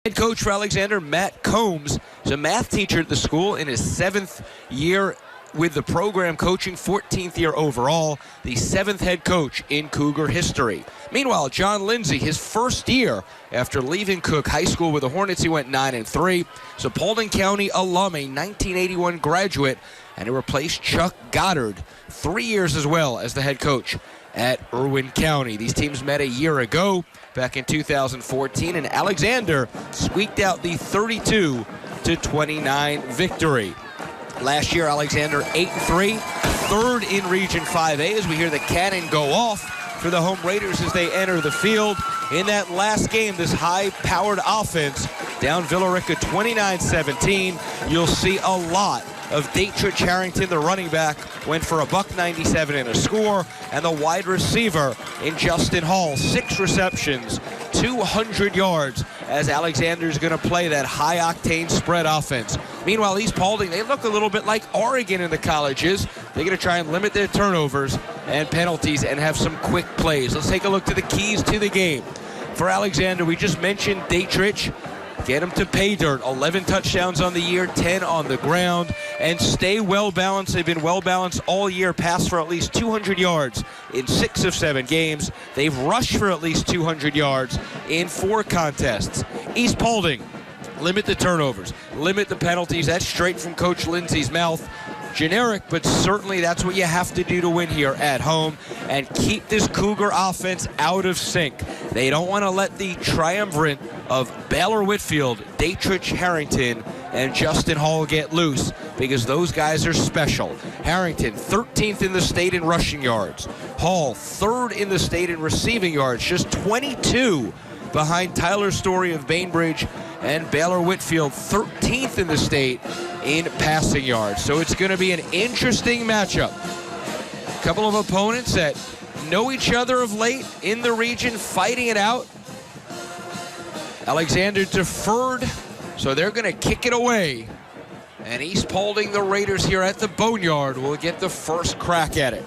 Head coach for Alexander, Matt Combs, is a math teacher at the school in his 7th year with the program, coaching 14th year overall, the 7th head coach in Cougar history. Meanwhile, John Lindsay, his first year after leaving Cook High School with the Hornets, he went 9-3. So Paulding County alum, a 1981 graduate, and he replaced Chuck Goddard, 3 years as well as the head coach at Irwin County. These teams met a year ago, back in 2014, and Alexander squeaked out the 32-29 victory. Last year, Alexander 8-3, third in Region 5A, as we hear the cannon go off for the home Raiders as they enter the field. In that last game, this high-powered offense down Villarica 29-17. You'll see a lot of Dietrich Harrington, the running back, went for a $197 and a score, and the wide receiver in Justin Hall, 6 receptions, 200 yards, as Alexander's going to play that high-octane spread offense. Meanwhile, East Paulding, they look a little bit like Oregon in the colleges. They're going to try and limit their turnovers and penalties and have some quick plays. Let's take a look to the keys to the game. For Alexander, we just mentioned Dietrich. Get him to pay dirt. 11 touchdowns on the year, 10 on the ground, and stay well-balanced. They've been well-balanced all year, passed for at least 200 yards in 6 of 7 games. They've rushed for at least 200 yards in 4 contests. East Paulding, limit the turnovers, limit the penalties. That's straight from Coach Lindsay's mouth. Generic, but certainly that's what you have to do to win here at home, and keep this Cougar offense out of sync. They don't want to let the triumvirate of Baylor Whitfield, Dietrich Harrington, and Justin Hall get loose, because those guys are special. Harrington, 13th in the state in rushing yards. Hall, 3rd in the state in receiving yards, just 22 behind Tyler Story of Bainbridge, and Baylor Whitfield, 13th in the state in passing yards. So it's going to be an interesting matchup. A couple of opponents that know each other of late in the region, fighting it out. Alexander deferred, so they're going to kick it away. And East Paulding, the Raiders here at the Boneyard, will get the first crack at it.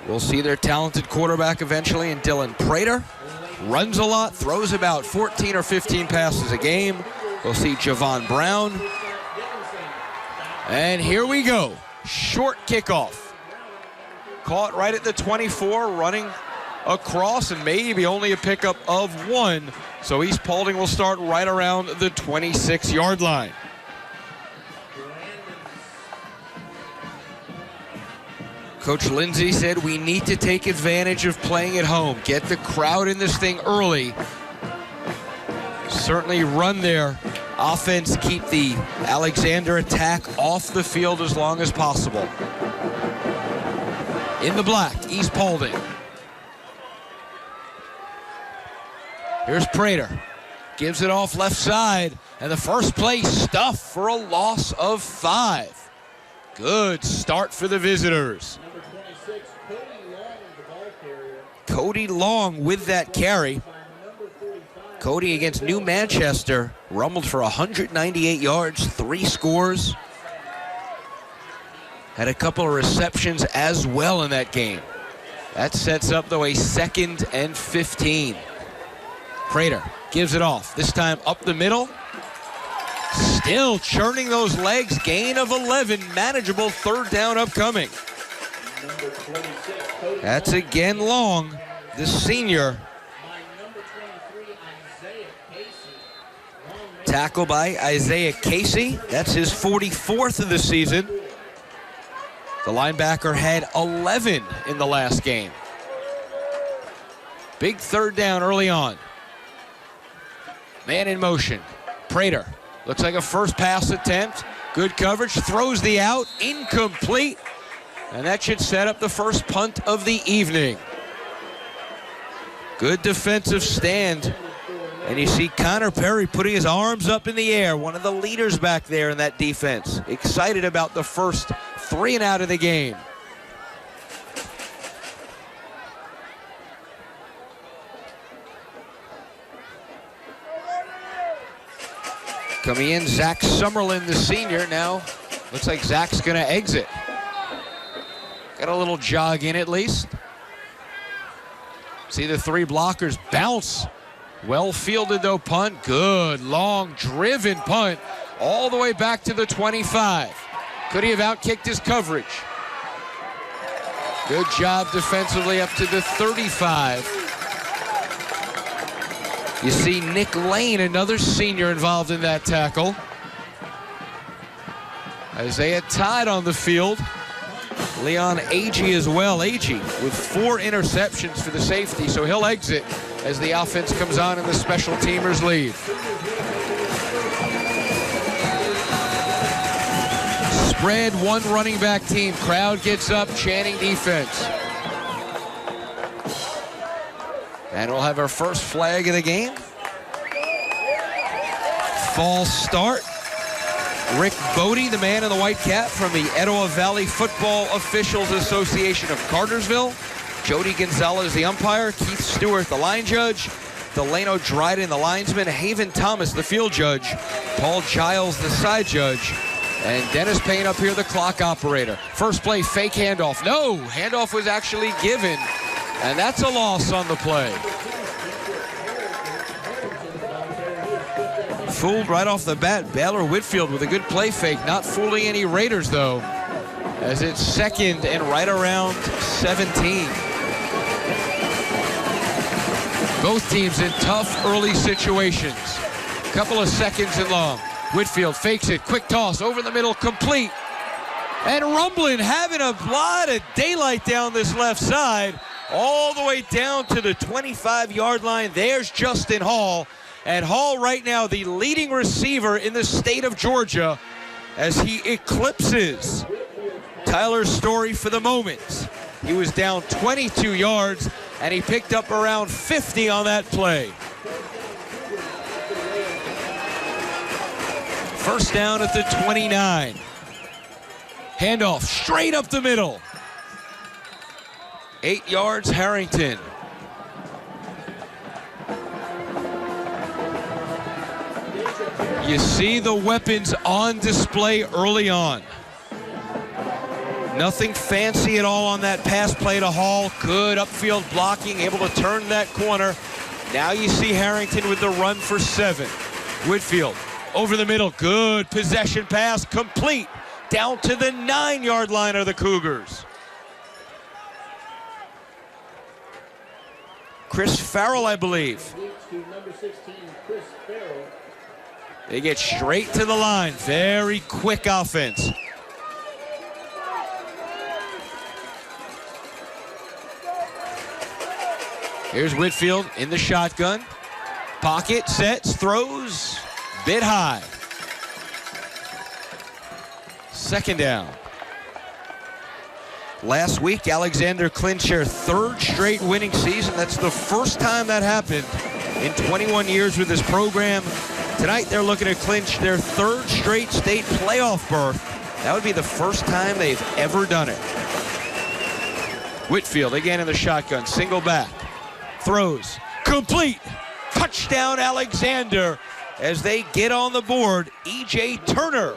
We'll see their talented quarterback eventually in Dylan Prater. Runs a lot, throws about 14 or 15 passes a game. We'll see Javon Brown. And here we go. Short kickoff. Caught right at the 24, running across, and maybe only a pickup of 1. So East Paulding will start right around the 26-yard line. Coach Lindsay said we need to take advantage of playing at home. Get the crowd in this thing early. Certainly run their offense, keep the Alexander attack off the field as long as possible. In the black, East Paulding. Here's Prater. Gives it off left side, and the first play stuffed for a loss of 5. Good start for the visitors. Cody Long with that carry. Cody against New Manchester rumbled for 198 yards, 3 scores. Had a couple of receptions as well in that game. That sets up, though, a 2nd and 15. Prater gives it off, this time up the middle. Still churning those legs, gain of 11, manageable 3rd down upcoming. That's again Long, the senior. Tackle by Isaiah Casey. That's his 44th of the season. The linebacker had 11 in the last game. Big 3rd down early on. Man in motion. Prater. Looks like a first pass attempt. Good coverage. Throws the out. Incomplete. And that should set up the first punt of the evening. Good defensive stand. And you see Connor Perry putting his arms up in the air. One of the leaders back there in that defense. Excited about the first 3 and out of the game. Coming in, Zach Summerlin, the senior. Now, looks like Zach's going to exit. Got a little jog in at least. See the 3 blockers bounce Well fielded though, punt. Good, long, driven punt all the way back to the 25. Could he have outkicked his coverage? Good job defensively up to the 35. You see Nick Lane, another senior, involved in that tackle. Isaiah Todd on the field. Leon Agee as well. Agee with 4 interceptions for the safety, so he'll exit as the offense comes on and the special teamers leave. Spread, 1 running back team. Crowd gets up, chanting defense. And we'll have our first flag of the game. False start. Rick Bodie, the man in the white cap from the Etowah Valley Football Officials Association of Cartersville. Jody Gonzalez, the umpire. Keith Stewart, the line judge. Delano Dryden, the linesman. Haven Thomas, the field judge. Paul Giles, the side judge. And Dennis Payne up here, the clock operator. First play, fake handoff. No, handoff was actually given. And that's a loss on the play. Fooled right off the bat. Baylor Whitfield with a good play fake. Not fooling any Raiders, though, as it's second and right around 17. Both teams in tough early situations. Couple of seconds and long. Whitfield fakes it. Quick toss over the middle. Complete. And Rumblin having a lot of daylight down this left side. All the way down to the 25-yard line. There's Justin Hall. And Hall right now the leading receiver in the state of Georgia as he eclipses Tyler Story for the moment. He was down 22 yards and he picked up around 50 on that play. First down at the 29. Handoff straight up the middle. 8 yards, Harrington. You see the weapons on display early on. Nothing fancy at all on that pass play to Hall. Good upfield blocking, able to turn that corner. Now you see Harrington with the run for 7. Whitfield over the middle. Good possession pass, complete. Down to the 9-yard line of the Cougars. Chris Farrell, I believe. Number 16, Chris Farrell. They get straight to the line. Very quick offense. Here's Whitfield in the shotgun. Pocket, sets, throws. Bit high. Second down. Last week, Alexander clinched their 3rd straight winning season. That's the first time that happened in 21 years with this program. Tonight, they're looking to clinch their 3rd straight state playoff berth. That would be the first time they've ever done it. Whitfield again in the shotgun, single back. Throws, complete. Touchdown, Alexander, as they get on the board. E.J. Turner.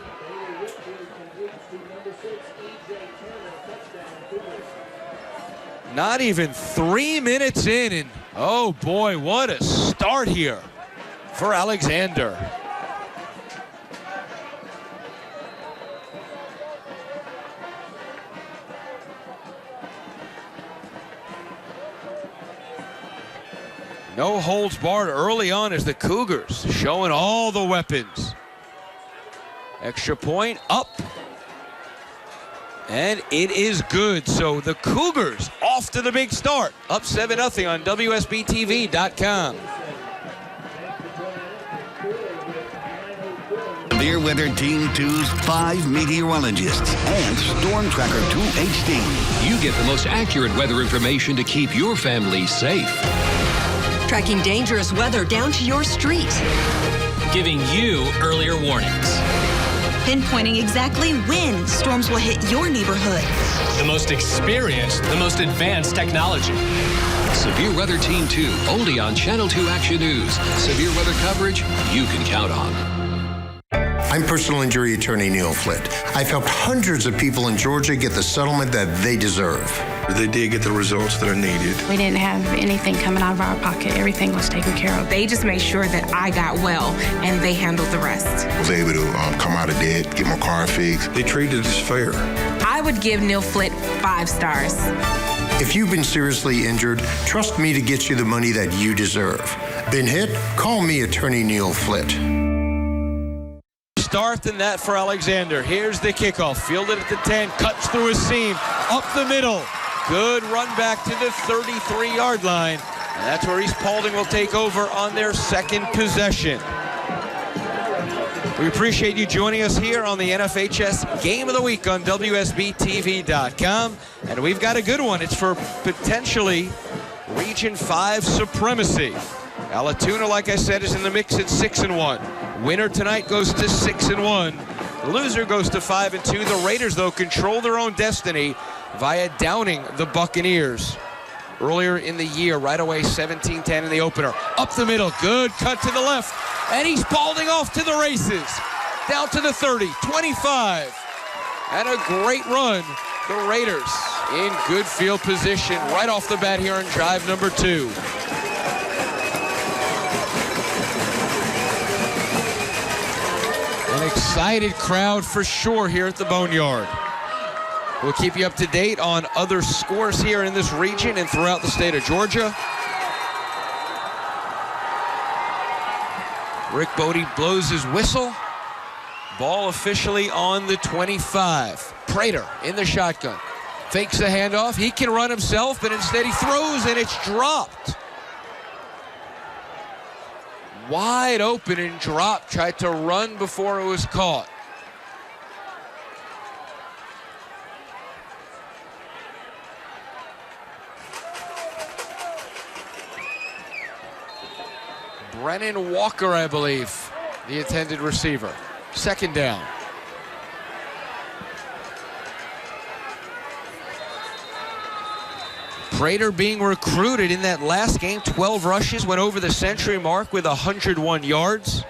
Not even 3 minutes in, and oh boy, what a start here for Alexander. No holds barred early on as the Cougars showing all the weapons. Extra point up. And it is good. So the Cougars off to the big start. Up 7-0 on WSBTV.com. Severe Weather Team 2's 5 meteorologists and Storm Tracker 2 HD. You get the most accurate weather information to keep your family safe. Tracking dangerous weather down to your street. Giving you earlier warnings. Pinpointing exactly when storms will hit your neighborhood. The most experienced, the most advanced technology. Severe Weather Team 2, only on Channel 2 Action News. Severe weather coverage you can count on. I'm personal injury attorney Neil Flitt. I've helped hundreds of people in Georgia get the settlement that they deserve. They did get the results that are needed. We didn't have anything coming out of our pocket. Everything was taken care of. They just made sure that I got well, and they handled the rest. I was able to come out of debt, get my car fixed. They treated us fair. I would give Neil Flitt 5 stars. If you've been seriously injured, trust me to get you the money that you deserve. Been hit? Call me attorney Neil Flitt. Start in that for Alexander. Here's the kickoff. Fielded at the 10. Cuts through a seam. Up the middle. Good run back to the 33-yard line. And that's where East Paulding will take over on their second possession. We appreciate you joining us here on the NFHS Game of the Week on WSBTV.com. And we've got a good one. It's for potentially Region 5 supremacy. Alatoona, like I said, is in the mix at 6-1. Winner tonight goes to 6-1. The loser goes to 5-2. The Raiders, though, control their own destiny via downing the Buccaneers earlier in the year. Right away, 17-10 in the opener. Up the middle, good cut to the left. And East Paulding off to the races. Down to the 30, 25. And a great run. The Raiders in good field position right off the bat here on drive number 2. An excited crowd for sure here at the Boneyard. We'll keep you up to date on other scores here in this region and throughout the state of Georgia. Rick Bodie blows his whistle. Ball officially on the 25. Prater in the shotgun. Fakes the handoff. He can run himself, but instead he throws and it's dropped. Wide open and dropped. Tried to run before it was caught. Brennan Walker, I believe, the intended receiver. Second down. Prater being recruited in that last game, 12 rushes, went over the century mark with 101 yards.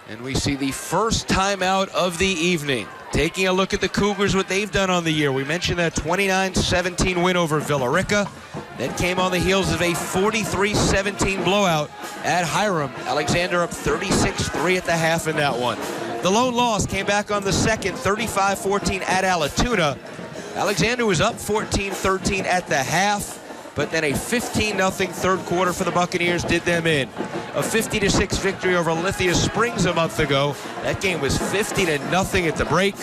And we see the first timeout of the evening. Taking a look at the Cougars, what they've done on the year. We mentioned that 29-17 win over Villarica. That came on the heels of a 43-17 blowout at Hiram. Alexander up 36-3 at the half in that one. The lone loss came back on the second, 35-14 at Alatoona. Alexander was up 14-13 at the half, but then a 15-0 third quarter for the Buccaneers did them in. A 50-6 victory over Lithia Springs a month ago. That game was 50-0 at the break.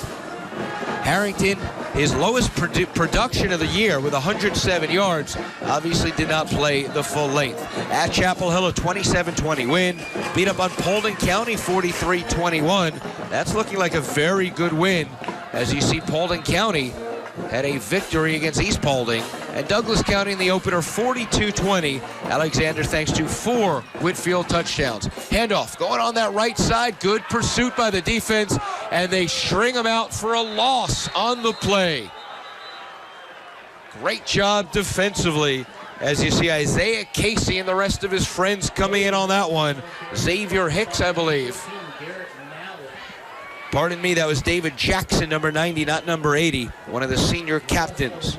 Harrington, his lowest production of the year with 107 yards, obviously did not play the full length. At Chapel Hill, a 27-20 win. Beat up on Paulding County, 43-21. That's looking like a very good win, as you see Paulding County had a victory against East Paulding, and Douglas County in the opener 42-20. Alexander thanks to 4 Whitfield touchdowns. Handoff going on that right side. Good pursuit by the defense, and they string him out for a loss on the play. Great job defensively, as you see Isaiah Casey and the rest of his friends coming in on that one. Xavier Hicks, I believe. Pardon me, that was David Jackson, number 90, not number 80, one of the senior captains.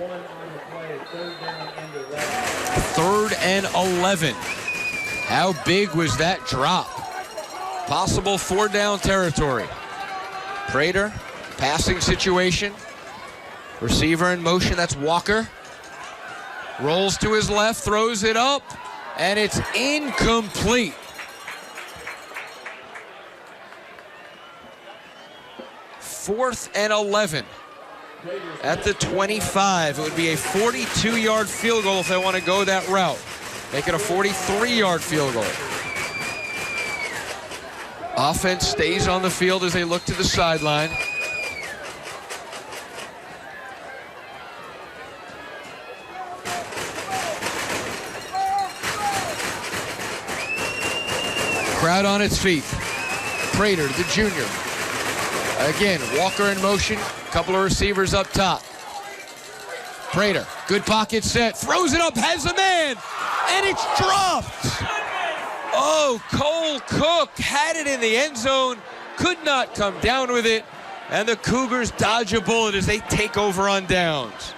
3rd and 11. How big was that drop? Possible 4-down territory. Prater, passing situation. Receiver in motion, that's Walker. Rolls to his left, throws it up, and it's incomplete. Fourth and 11 at the 25. It would be a 42-yard field goal if they want to go that route. Make it a 43-yard field goal. Offense stays on the field as they look to the sideline. Crowd on its feet. Prater, the junior. Again, Walker in motion, couple of receivers up top. Prater, good pocket set, throws it up, has a man, and it's dropped. Oh, throw. Cole Cook had it in the end zone, could not come down with it, and the Cougars dodge a bullet as they take over on downs.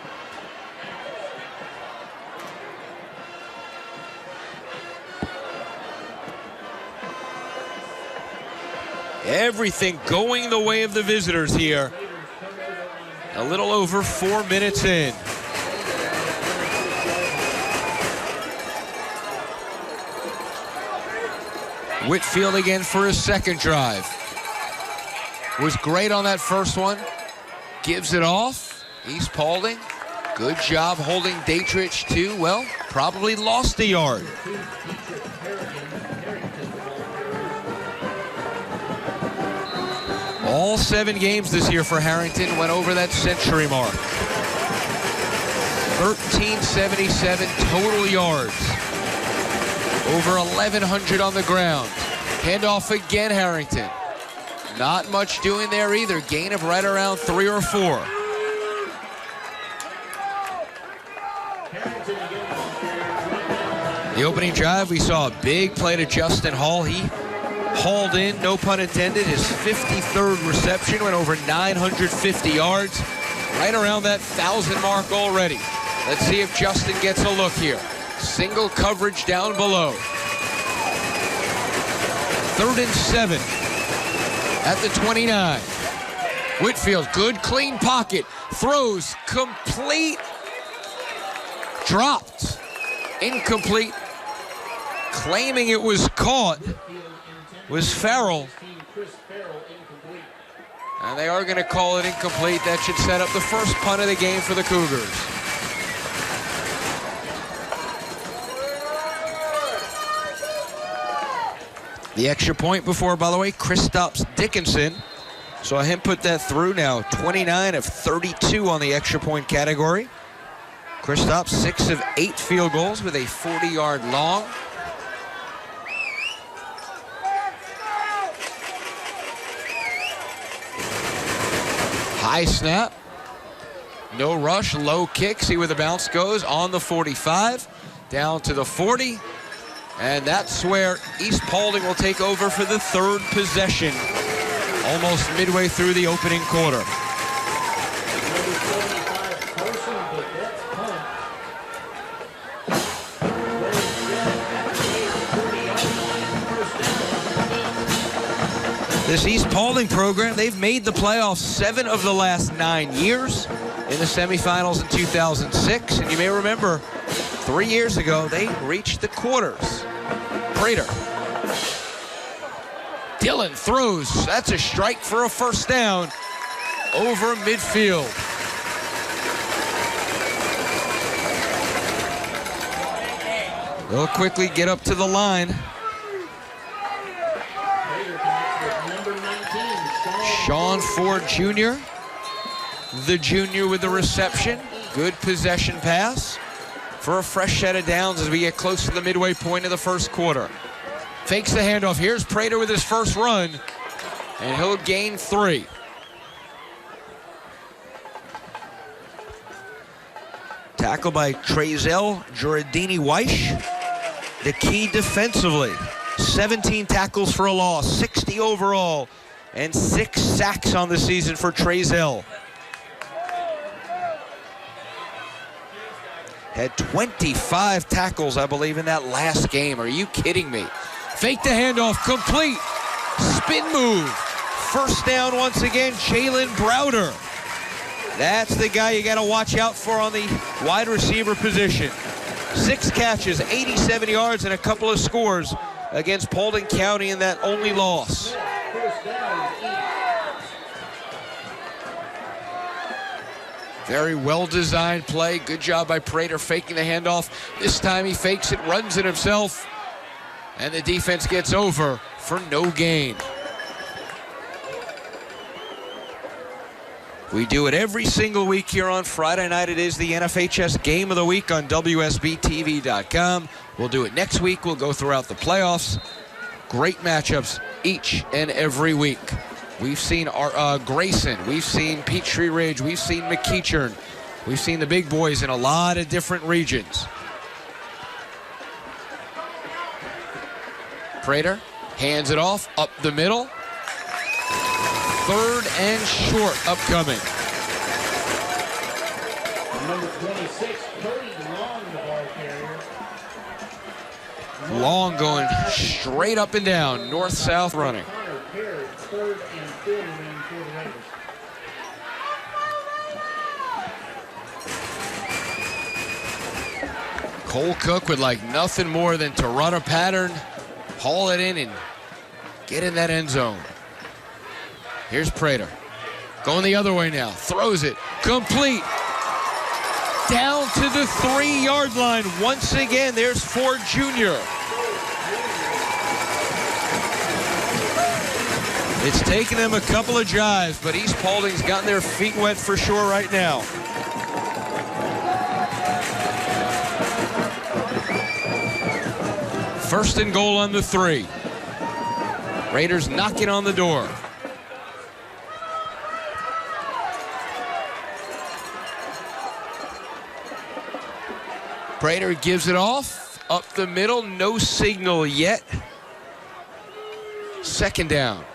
Everything going the way of the visitors here. A little over 4 minutes in. Whitfield again for his second drive. Was great on that first one. Gives it off. East Paulding. Good job holding Dietrich too. Well, probably lost a yard. All 7 games this year for Harrington went over that century mark. 1377 total yards. Over 1,100 on the ground. Handoff again, Harrington. Not much doing there either. Gain of right around 3 or 4. The opening drive, we saw a big play to Justin Hall. He hauled in, no pun intended, his 53rd reception, went over 950 yards. Right around that 1,000 mark already. Let's see if Justin gets a look here. Single coverage down below. 3rd and 7 at the 29. Whitfield, good clean pocket. Throws, complete. Dropped. Incomplete. Claiming it was caught was Farrell. And they are going to call it incomplete. That should set up the first punt of the game for the Cougars. The extra point before, by the way, Kristaps Dickinson. Saw him put that through now. 29 of 32 on the extra point category. Kristaps 6 of 8 field goals with a 40-yard long. High snap. No rush, low kick. See where the bounce goes on the 45. Down to the 40. And that's where East Paulding will take over for the 3rd possession. Almost midway through the opening quarter. This East Paulding program, they've made the playoffs 7 of the last 9 years. In the semifinals in 2006. And you may remember 3 years ago, they reached the quarters. Prater. Dillon throws. That's a strike for a first down over midfield. They'll quickly get up to the line. Sean Ford Jr., the junior with the reception. Good possession pass for a fresh set of downs as we get close to the midway point of the first quarter. Fakes the handoff. Here's Prater with his first run, and he'll gain 3. Tackle by Trezell Giardini-Weish. The key defensively. 17 tackles for a loss, 60 overall, and 6 sacks on the season for Trezell. Had 25 tackles, I believe, in that last game. Are you kidding me? Fake the handoff, complete. Spin move. First down once again, Jalen Browder. That's the guy you got to watch out for on the wide receiver position. 6 catches, 87 yards, and a couple of scores against Paulding County in that only loss. Very well-designed play. Good job by Prater faking the handoff. This time he fakes it, runs it himself, and the defense gets over for no gain. We do it every single week here on Friday night. It is the NFHS Game of the Week on WSBTV.com. We'll do it next week. We'll go throughout the playoffs. Great matchups each and every week. We've seen Grayson, we've seen Peachtree Ridge, we've seen McEachern, we've seen the big boys in a lot of different regions. Prater hands it off up the middle. 3rd and short upcoming. Number 26, Cody Long, the ball carrier. Long going straight up and down, north-south running. Connor Perry, 3rd and 40 man for the Raiders. Cole Cook would like nothing more than to run a pattern, haul it in, and get in that end zone. Here's Prater. Going the other way now. Throws it. Complete. Down to the 3-yard line. Once again, there's Ford Jr. It's taken them a couple of drives, but East Paulding's gotten their feet wet for sure right now. First and goal on the 3. Raiders knocking on the door. Prater gives it off. Up the middle, no signal yet. 2nd down.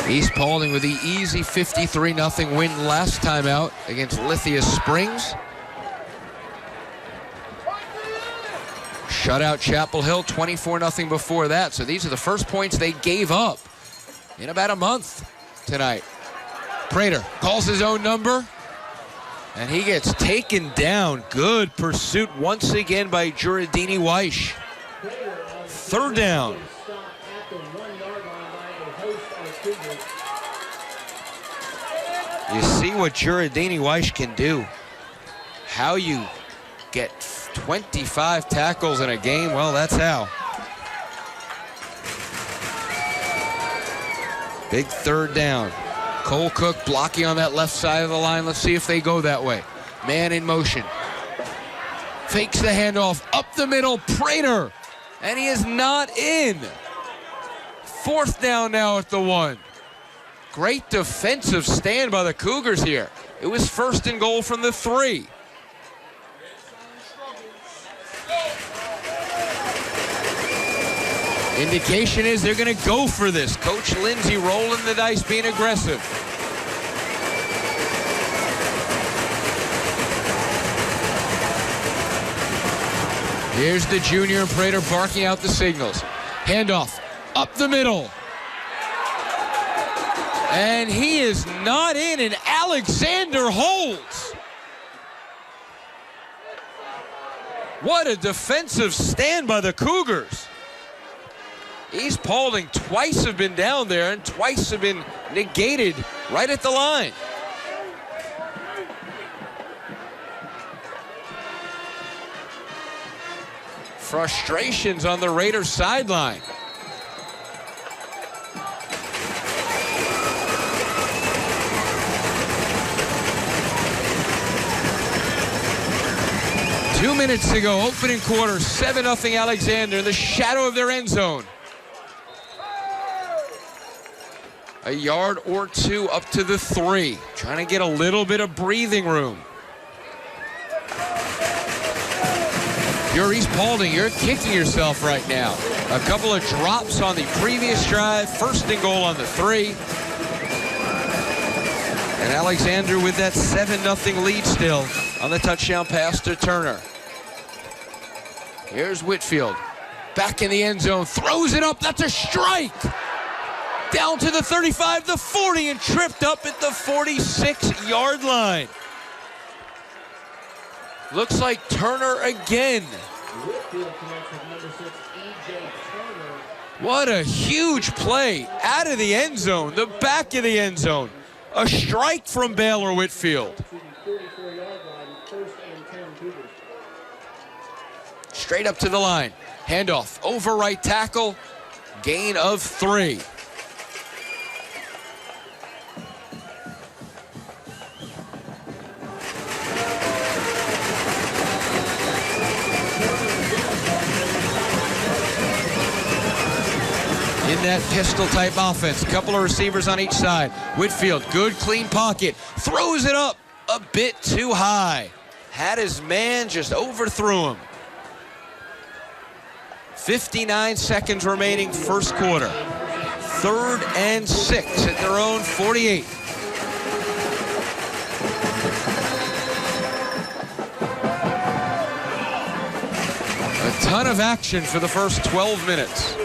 East Paulding with the easy 53-0 win last time out against Lithia Springs. Shut out Chapel Hill 24-0 before that. So these are the first points they gave up in about a month tonight. Prater calls his own number, and he gets taken down. Good pursuit once again by Juradini Weish. 3rd down. You see what Juradini Weish can do. How you get 25 tackles in a game, well, that's how. Big 3rd down. Cole Cook blocking on that left side of the line. Let's see if they go that way. Man in motion. Fakes the handoff up the middle. Prater. And he is not in. 4th down now at the 1. Great defensive stand by the Cougars here. It was 1st and goal from the 3. Indication is they're going to go for this. Coach Lindsay rolling the dice, being aggressive. Here's the junior and Prater barking out the signals. Handoff up the middle. And he is not in, and Alexander holds. What a defensive stand by the Cougars. East Paulding twice have been down there and twice have been negated right at the line. Frustrations on the Raiders sideline. Two minutes to go, opening quarter, 7-0 Alexander in the shadow of their end zone. A yard or two up to the 3. Trying to get a little bit of breathing room. You're East Paulding, you're kicking yourself right now. A couple of drops on the previous drive, 1st and goal on the 3. And Alexander with that 7-0 lead still on the touchdown pass to Turner. Here's Whitfield, back in the end zone, throws it up, that's a strike! Down to the 35, the 40, and tripped up at the 46-yard line. Looks like Turner again. What a huge play out of the end zone, the back of the end zone. A strike from Baylor Whitfield. Straight up to the line. Handoff over right tackle. Gain of 3. In in that pistol-type offense. A couple of receivers on each side. Whitfield, good, clean pocket. Throws it up a bit too high. Had his man, just overthrew him. 59 seconds remaining, first quarter. 3rd and 6 at their own 48. A ton of action for the first 12 minutes.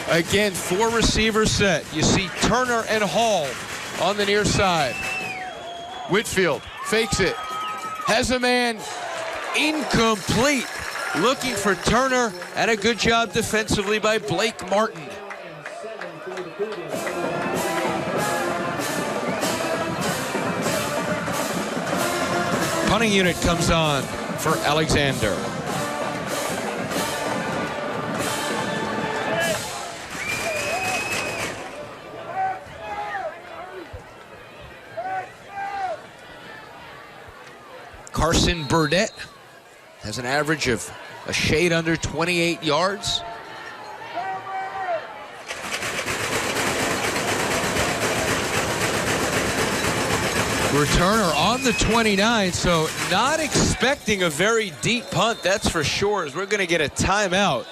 Again, 4 receivers set. You see Turner and Hall on the near side. Whitfield fakes it. Has a man, incomplete. Looking for Turner, and a good job defensively by Blake Martin. Punting unit comes on for Alexander. Carson Burdett has an average of a shade under 28 yards. Returner on the 29, so not expecting a very deep punt, that's for sure, as we're going to get a timeout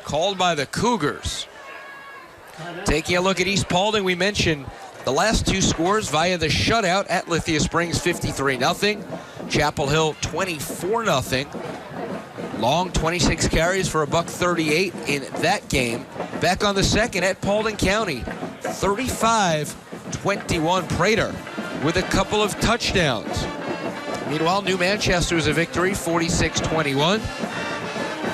called by the Cougars. Taking a look at East Paulding, we mentioned the last 2 scores via the shutout at Lithia Springs, 53-0. Chapel Hill, 24-0. Long, 26 carries for $138 in that game. Back on the second at Paulding County, 35-21 Prater with a couple of touchdowns. Meanwhile, New Manchester was a victory, 46-21.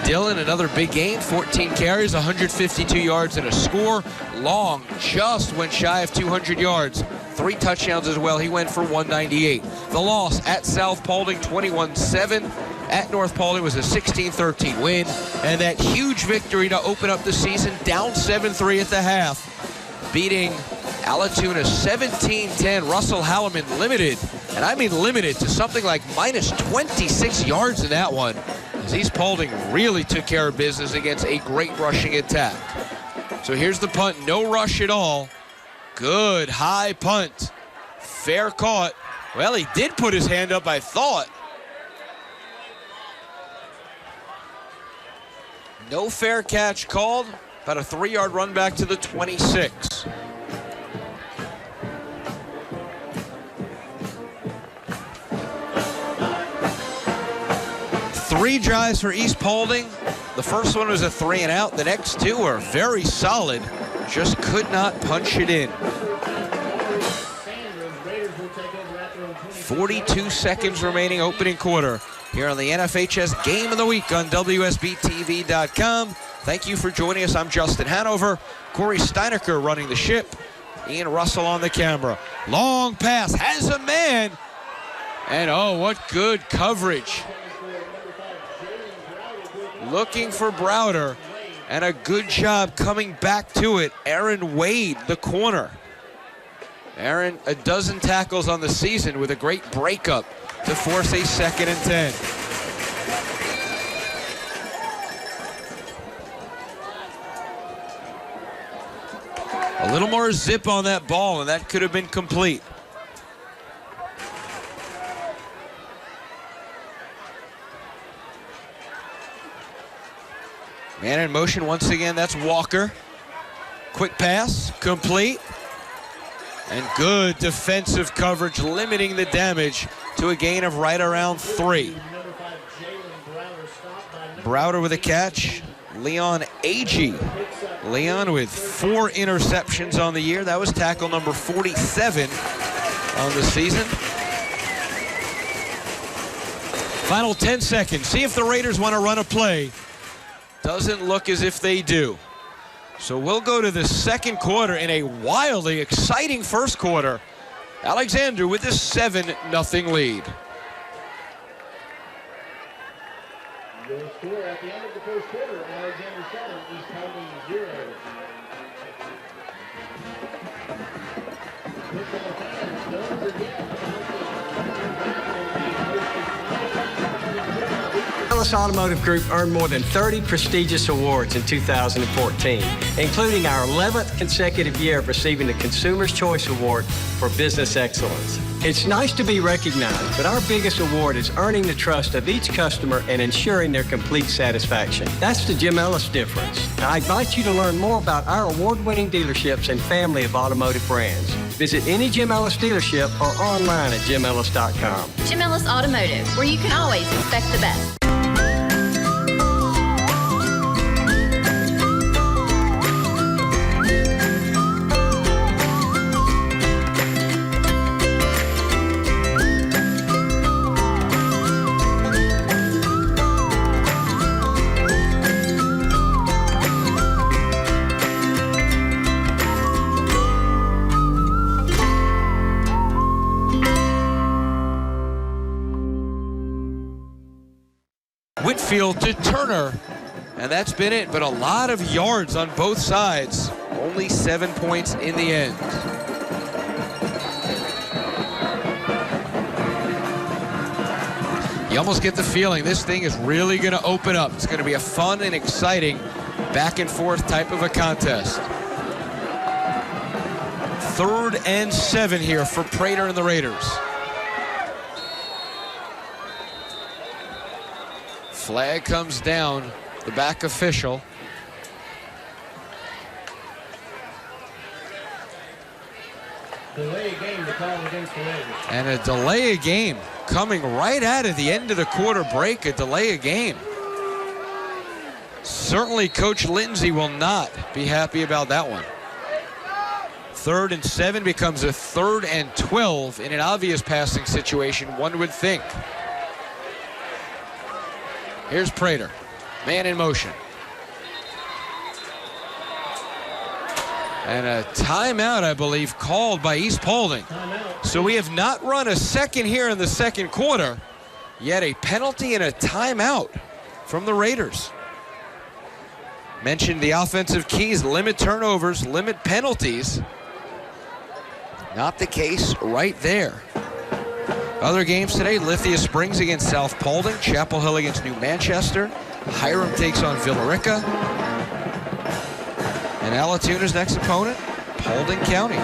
Dillon, another big game, 14 carries, 152 yards and a score. Long just went shy of 200 yards. 3 touchdowns as well. He went for 198. The loss at South Paulding, 21-7. At North Paulding was a 16-13 win. And that huge victory to open up the season, down 7-3 at the half. Beating Allatoona 17-10. Russell Halleman limited, and I mean limited, to something like minus 26 yards in that one. As East Paulding really took care of business against a great rushing attack. So here's the punt, no rush at all. Good high punt. Fair caught. Well, he did put his hand up, I thought. No fair catch called. About a 3-yard run back to the 26. Three drives for East Paulding. The first one was a 3-and-out. The next 2 are very solid. Just could not punch it in. 42 seconds remaining, opening quarter. Here on the NFHS Game of the Week on WSBTV.com. Thank you for joining us. I'm Justin Hanover. Corey Steinecker running the ship. Ian Russell on the camera. Long pass, has a man. And oh, what good coverage. Looking for Browder, and a good job coming back to it. Aaron Wade, the corner. Aaron, a dozen tackles on the season with a great breakup to force a 2nd and 10. A little more zip on that ball, and that could have been complete. Man in motion once again, that's Walker. Quick pass, complete. And good defensive coverage, limiting the damage to a gain of right around 3. Browder with a catch. Leon Agee. Leon with 4 interceptions on the year. That was tackle number 47 on the season. Final 10 seconds. See if the Raiders want to run a play. Doesn't look as if they do. So we'll go to the second quarter in a wildly exciting first quarter. Alexander with a 7-0 lead. Your score at the end of the first quarter, Alexander 7, East Paulding 0. Football fans, don't forget about Ellis Automotive Group earned more than 30 prestigious awards in 2014, including our 11th consecutive year of receiving the Consumer's Choice Award for Business Excellence. It's nice to be recognized, but our biggest award is earning the trust of each customer and ensuring their complete satisfaction. That's the Jim Ellis difference. Now, I invite you to learn more about our award-winning dealerships and family of automotive brands. Visit any Jim Ellis dealership or online at jimellis.com. Jim Ellis Automotive, where you can always expect the best. Whitfield to Turner, and that's been it, but a lot of yards on both sides. Only 7 points in the end. You almost get the feeling this thing is really going to open up. It's going to be a fun and exciting back and forth type of a contest. 3rd and 7 here for Prater and the Raiders. Flag comes down, the back official. Delay a game to call against the Raiders. And a delay a game coming right out of the end of the quarter break, a delay a game. Certainly Coach Lindsay will not be happy about that one. 3rd and 7 becomes a 3rd and 12 in an obvious passing situation, one would think. Here's Prater, man in motion. And a timeout, I believe, called by East Paulding. So we have not run a second here in the second quarter, yet a penalty and a timeout from the Raiders. Mentioned the offensive keys, limit turnovers, limit penalties. Not the case right there. Other games today, Lithia Springs against South Paulding, Chapel Hill against New Manchester, Hiram takes on Villarica, and Allatuna's next opponent, Paulding County.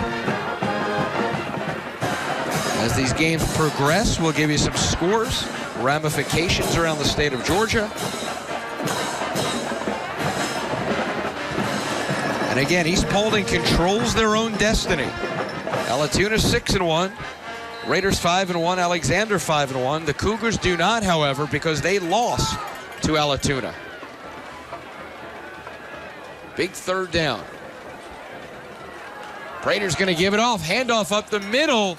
As these games progress, we'll give you some scores, ramifications around the state of Georgia. And again, East Paulding controls their own destiny. Allatuna 6-1. Raiders 5-1, Alexander 5-1. The Cougars do not, however, because they lost to Allatoona. Big 3rd down. Prater's going to give it off. Handoff up the middle.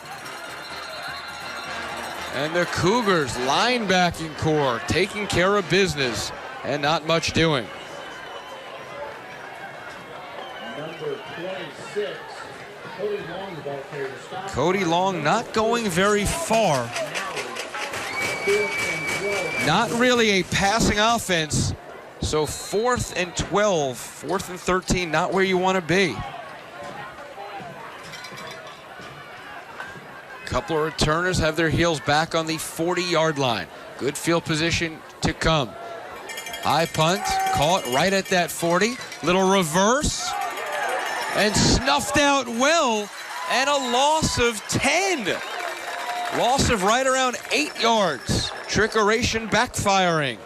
And the Cougars linebacking core taking care of business and not much doing. Number 26. Cody Long not going very far. Not really a passing offense. So 4th and 12, 4th and 13, not where you want to be. Couple of returners have their heels back on the 40-yard line. Good field position to come. High punt, caught right at that 40. Little reverse. And snuffed out well, and a loss of 10. Loss of right around 8 yards. Trickeration backfiring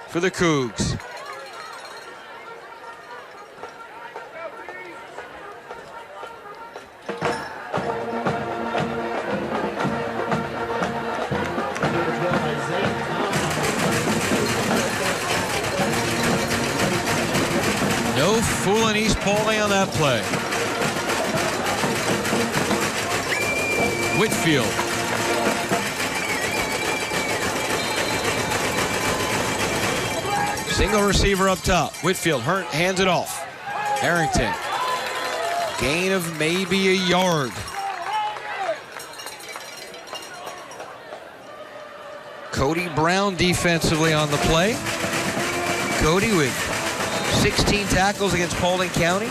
for the Cougs. No fooling East Paulding on that play. Whitfield. Single receiver up top. Whitfield hands it off. Harrington. Gain of maybe a yard. Cody Brown defensively on the play. Cody with 16 tackles against Paulding County.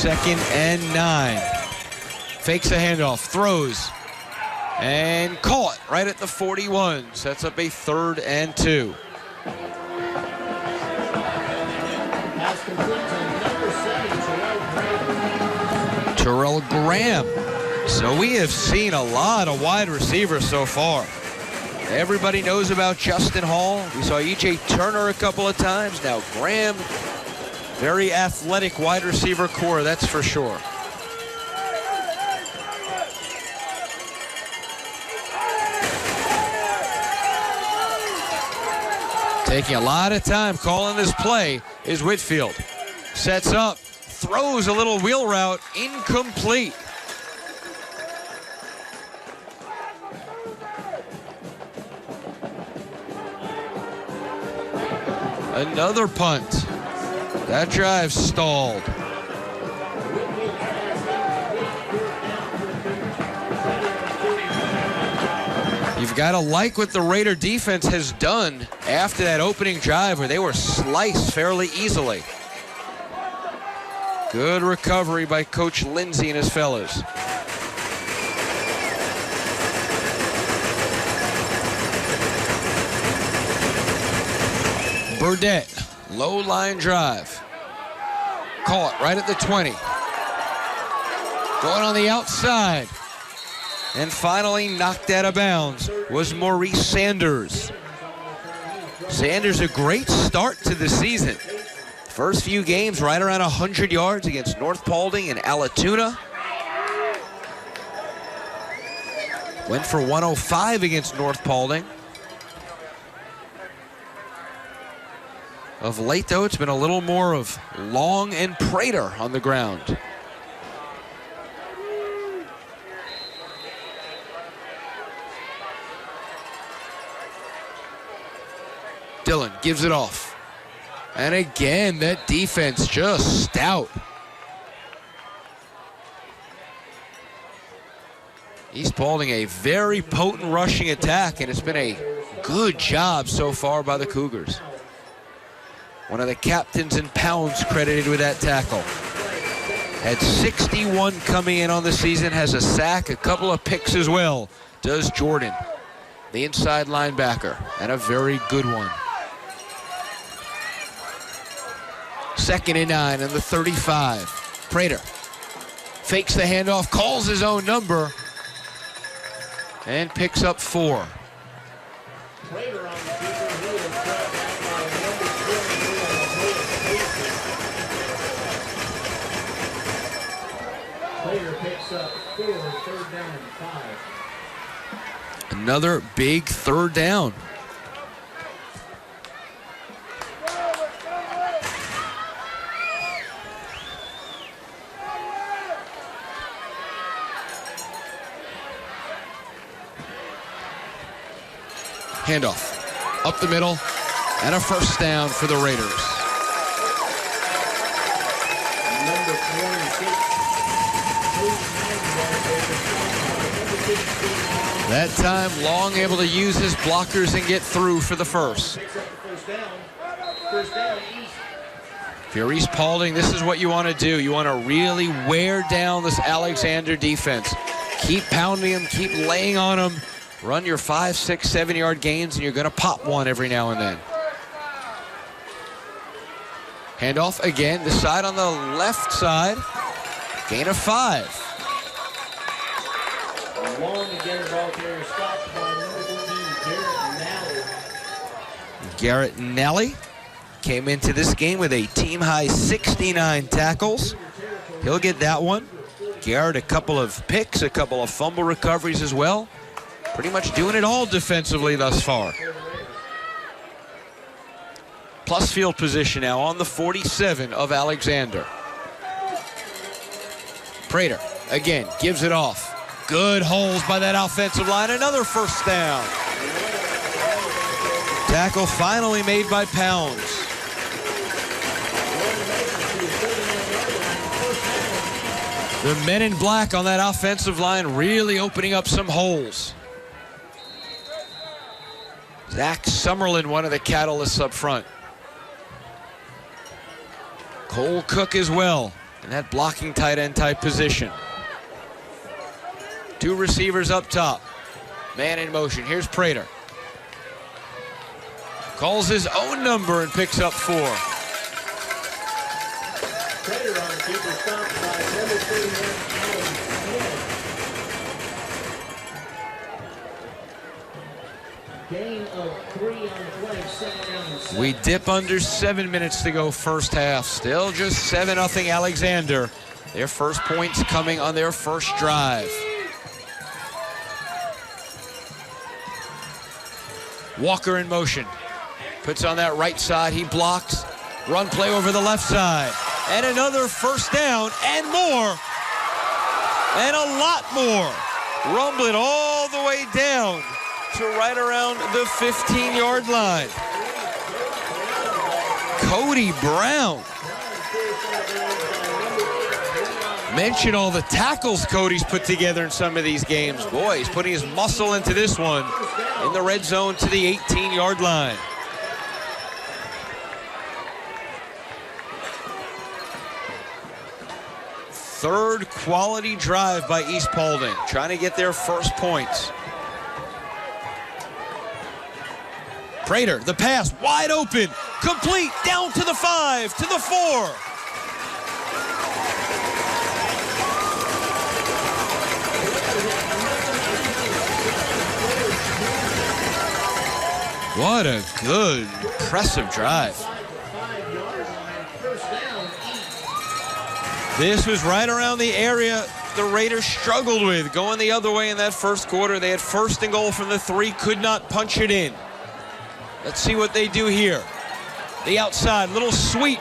Second and 9. Fakes a handoff, throws, and caught right at the 41. Sets up a 3rd and 2. Pass complete to number 7, Terrell Graham. So we have seen a lot of wide receivers so far. Everybody knows about Justin Hall. We saw E.J. Turner a couple of times. Now Graham, very athletic wide receiver core, that's for sure. Taking a lot of time calling this play is Whitfield. Sets up, throws a little wheel route, incomplete. Another punt. That drive stalled. You've got to like what the Raider defense has done after that opening drive where they were sliced fairly easily. Good recovery by Coach Lindsey and his fellas. Burdett, low line drive. Caught right at the 20. Going on the outside. And finally knocked out of bounds was Maurice Sanders. Sanders, a great start to the season. First few games right around 100 yards against North Paulding and Alatoona. Went for 105 against North Paulding. Of late, though, it's been a little more of Long and Prater on the ground. Dillon gives it off. And again, that defense just stout. East Paulding, a very potent rushing attack, and it's been a good job so far by the Cougars. One of the captains in pounds credited with that tackle. Had 61 coming in on the season, has a sack, a couple of picks as well, does Jordan, the inside linebacker, and a very good one. 2nd and 9 and the 35. Prater fakes the handoff, calls his own number, and picks up 4. Prater on the keeper, he was brought down by number 23 on the Prater picks up 4, 3rd down and 5. Another big 3rd down. Handoff up the middle and a 1st down for the Raiders. Number 26. That time, Long able to use his blockers and get through for the 1st. First down, East. If you're East Paulding, this is what you want to do. You want to really wear down this Alexander defense. Keep pounding them, keep laying on them. Run your 5, 6, 7-yard gains, and you're going to pop one every now and then. Handoff again, the side on the left side. Gain of 5. Long again, ball carrier stopped by number 14, Garrett Nelly came into this game with a team-high 69 tackles. He'll get that one. Garrett, a couple of picks, a couple of fumble recoveries as well. Pretty much doing it all defensively thus far. Plus field position now on the 47 of Alexander. Prater, again, gives it off. Good holes by that offensive line. Another 1st down. Tackle finally made by Pounds. The men in black on that offensive line really opening up some holes. Zach Summerlin, one of the catalysts up front. Cole Cook as well in that blocking tight end type position. Two receivers up top. Man in motion. Here's Prater. Calls his own number and picks up 4. Prater on the keeper stop by number 31, Gain of 3 on the play, 7 down and 7. We dip under 7 minutes to go first half. Still just 7-0 Alexander. Their first points coming on their first drive. Walker in motion. Puts on that right side. He blocks. Run play over the left side. And another first down and more. And a lot more. Rumbling all the way down to right around the 15-yard line. Cody Brown. Mention all the tackles Cody's put together in some of these games. Boy, he's putting his muscle into this one in the red zone to the 18-yard line. Third quality drive by East Paulding, trying to get their first points. Prater, the pass, wide open, complete, down to the 5, to the 4. What a good, impressive drive. This was right around the area the Raiders struggled with, going the other way in that first quarter. They had first and goal from the 3, could not punch it in. Let's see what they do here. The outside, little sweep,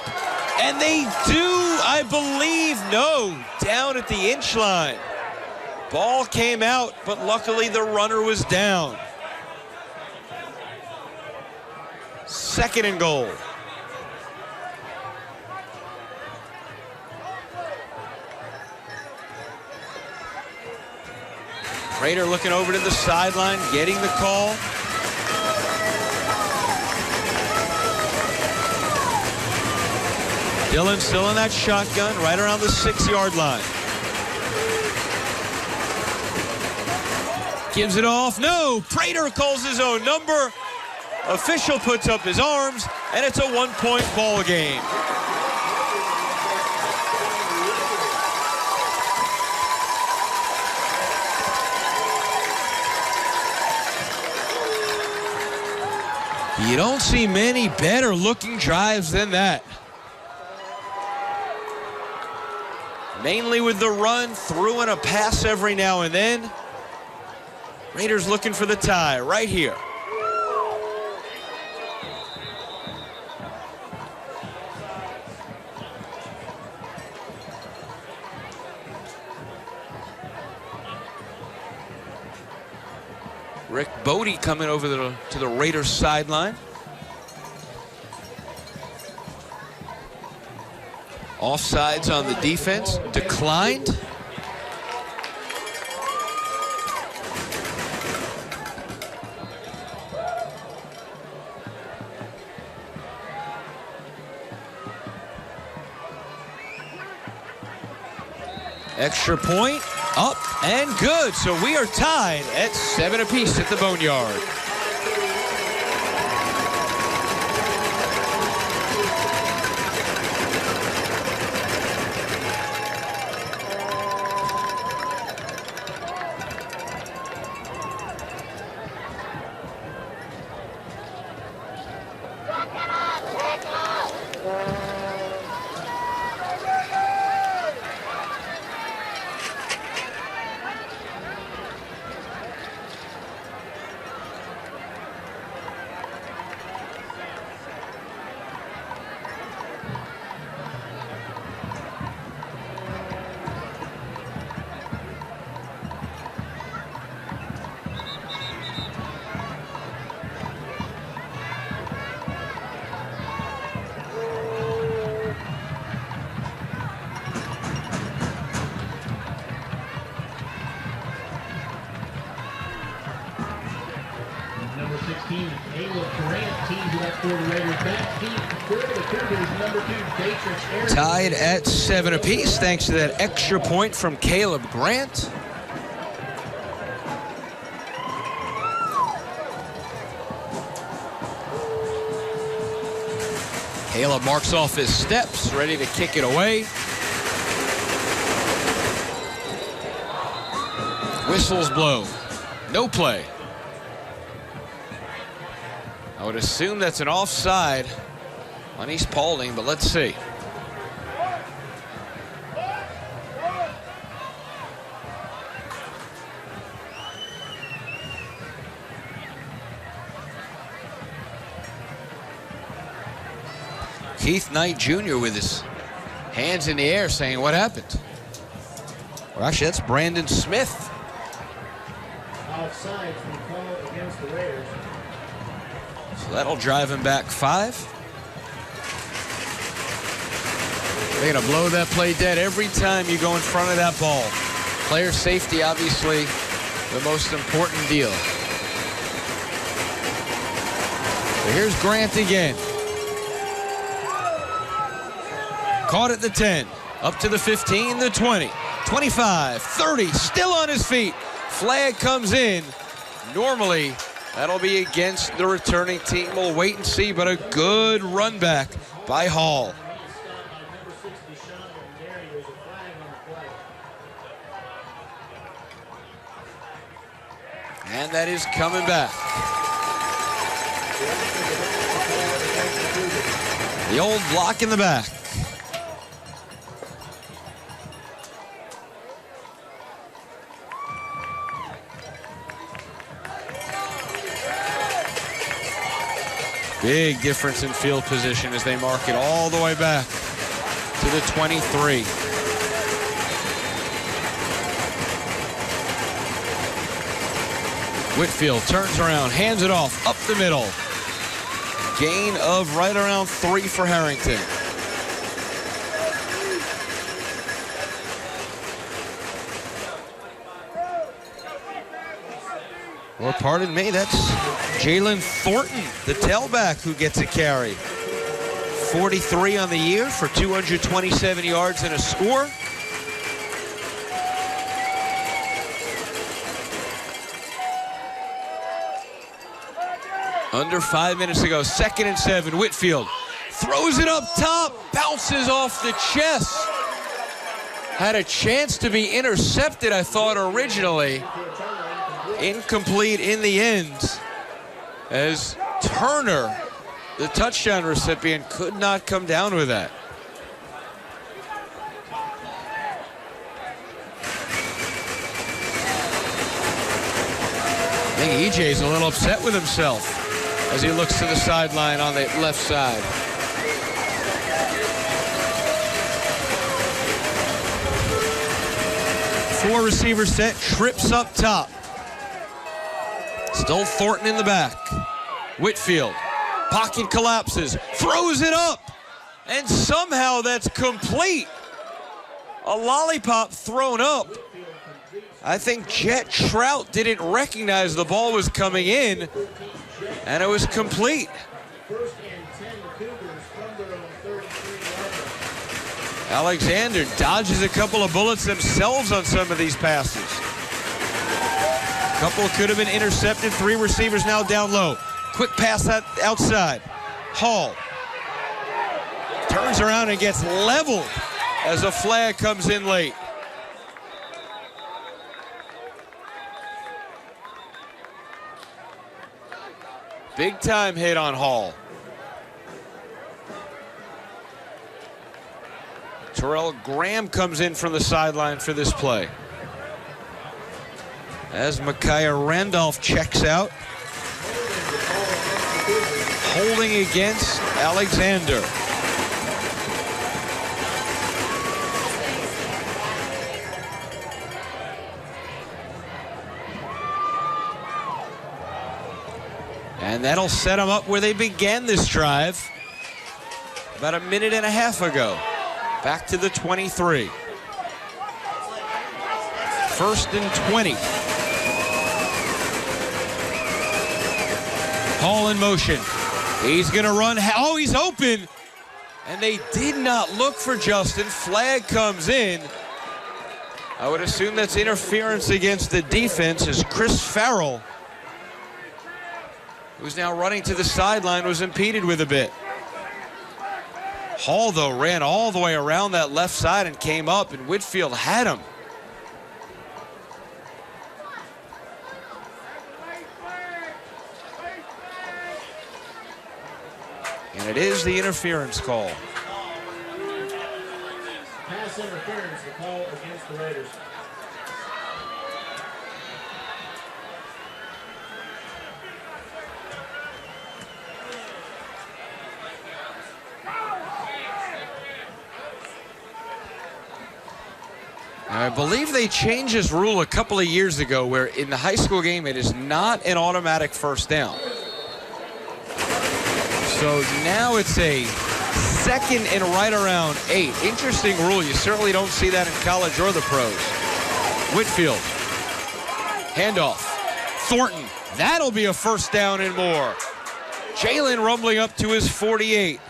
and they do, I believe, no, down at the inch line. Ball came out, but luckily the runner was down. Second and goal. Prater looking over to the sideline, getting the call. Dillon still in that shotgun, right around the 6-yard line. Gives it off, no, Prater calls his own number. Official puts up his arms, and it's a 1-point ball game. You don't see many better looking drives than that. Mainly with the run, through and a pass every now and then. Raiders looking for the tie right here. Rick Bodie coming over to the Raiders sideline. Offsides on the defense, declined. Extra point, up and good. So we are tied at 7 apiece at the Boneyard. Tied at 7 apiece thanks to that extra point from Caleb Grant. Caleb marks off his steps, ready to kick it away. Whistles blow. No play. I would assume that's an offside on East Paulding, but let's see. Keith Knight Jr. with his hands in the air saying, what happened? Well, actually, that's Brandon Smith. Offsides from call against the Raiders. So that'll drive him back 5. They're going to blow that play dead every time you go in front of that ball. Player safety, obviously, the most important deal. So here's Grant again. Caught at the 10, up to the 15, the 20, 25, 30, still on his feet. Flag comes in. Normally, that'll be against the returning team. We'll wait and see, but a good run back by Hall. And that is coming back. The old block in the back. Big difference in field position as they mark it all the way back to the 23. Whitfield turns around, hands it off, up the middle. Gain of right around 3 for Harrington. Or pardon me, that's Jalen Thornton, the tailback, who gets a carry. 43 on the year for 227 yards and a score. Under 5 minutes to go, 2nd and 7. Whitfield throws it up top, bounces off the chest. Had a chance to be intercepted, I thought, originally. Incomplete in the end, as Turner, the touchdown recipient, could not come down with that. I think EJ's a little upset with himself as he looks to the sideline on the left side. Four receiver set, trips up top. Still Thornton in the back. Whitfield, pocket collapses, throws it up, and somehow that's complete. A lollipop thrown up. I think Jet Trout didn't recognize the ball was coming in, and it was complete. Alexander dodges a couple of bullets themselves on some of these passes. A couple could have been intercepted. 3 receivers now down low. Quick pass outside. Hall turns around and gets leveled as a flag comes in late. Big time hit on Hall. Terrell Graham comes in from the sideline for this play. As Micaiah Randolph checks out. Holding against Alexander. And that'll set them up where they began this drive about a minute and a half ago. Back to the 23. 1st and 20. Hall in motion. He's going to run. Oh, he's open. And they did not look for Justin. Flag comes in. I would assume that's interference against the defense as Chris Farrell, who's now running to the sideline, was impeded with a bit. Hall, though, ran all the way around that left side and came up, and Whitfield had him. And it is the interference call. Pass interference, the call against the Raiders. I believe they changed this rule a couple of years ago where in the high school game it is not an automatic first down. So now it's a second and right around 8. Interesting rule. You certainly don't see that in college or the pros. Whitfield. Handoff. Thornton. That'll be a first down and more. Jalen rumbling up to his 48.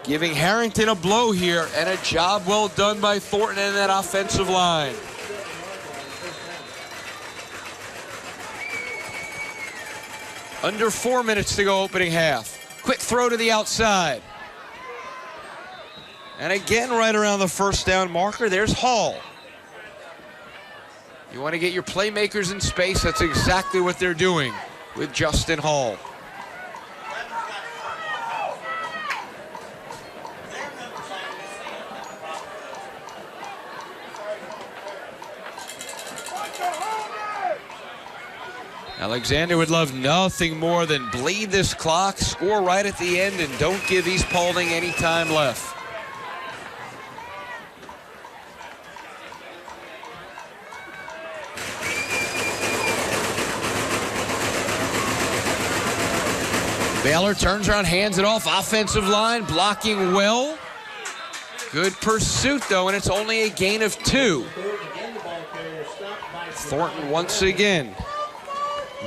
Giving Harrington a blow here, and a job well done by Thornton and that offensive line. Under 4 minutes to go opening half. Quick throw to the outside. And again, right around the first down marker, there's Hall. You want to get your playmakers in space, that's exactly what they're doing with Justin Hall. Alexander would love nothing more than bleed this clock, score right at the end, and don't give East Paulding any time left. Baylor turns around, hands it off, offensive line, blocking well. Good pursuit, though, and it's only a gain of 2. Thornton once again.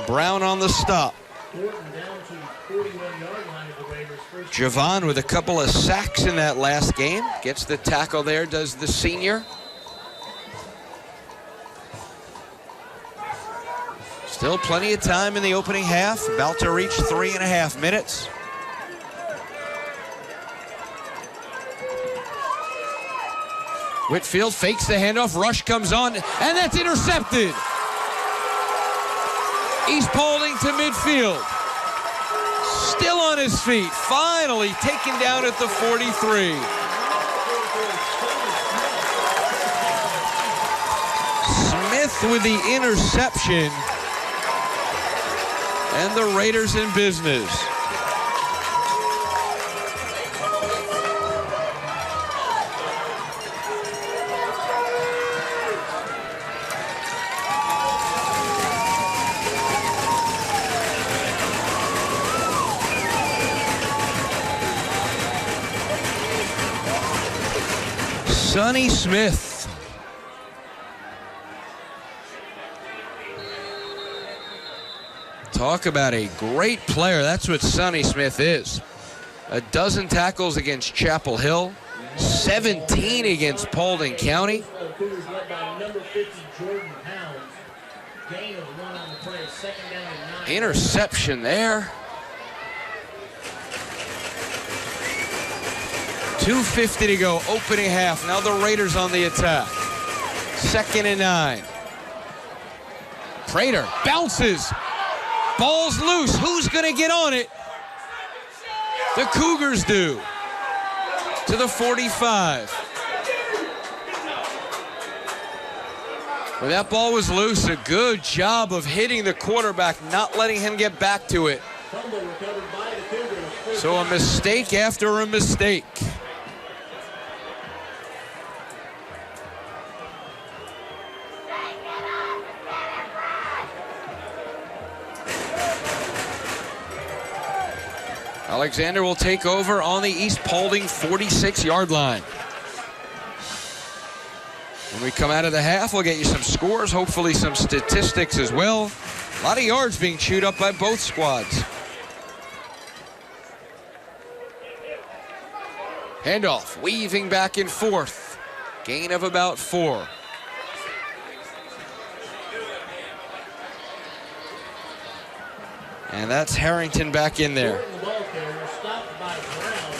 Brown on the stop. Javon with a couple of sacks in that last game. Gets the tackle there, does the senior. Still plenty of time in the opening half. About to reach 3.5 minutes. Whitfield fakes the handoff. Rush comes on, and that's intercepted. East Paulding to midfield. Still on his feet. Finally taken down at the 43. Smith with the interception. And the Raiders in business. Sonny Smith. Talk about a great player. That's what Sonny Smith is. A dozen tackles against Chapel Hill, 17 against Paulding County. Interception there. 2:50 to go, opening half. Now the Raiders on the attack. 2nd and 9. Prater bounces. Ball's loose. Who's going to get on it? The Cougars do. To the 45. Well, that ball was loose. A good job of hitting the quarterback, not letting him get back to it. So a mistake after a mistake. Alexander will take over on the East Paulding 46-yard line. When we come out of the half, we'll get you some scores, hopefully some statistics as well. A lot of yards being chewed up by both squads. Handoff, weaving back and forth. Gain of about 4. And that's Harrington back in there. The ball carrier stopped by Brown.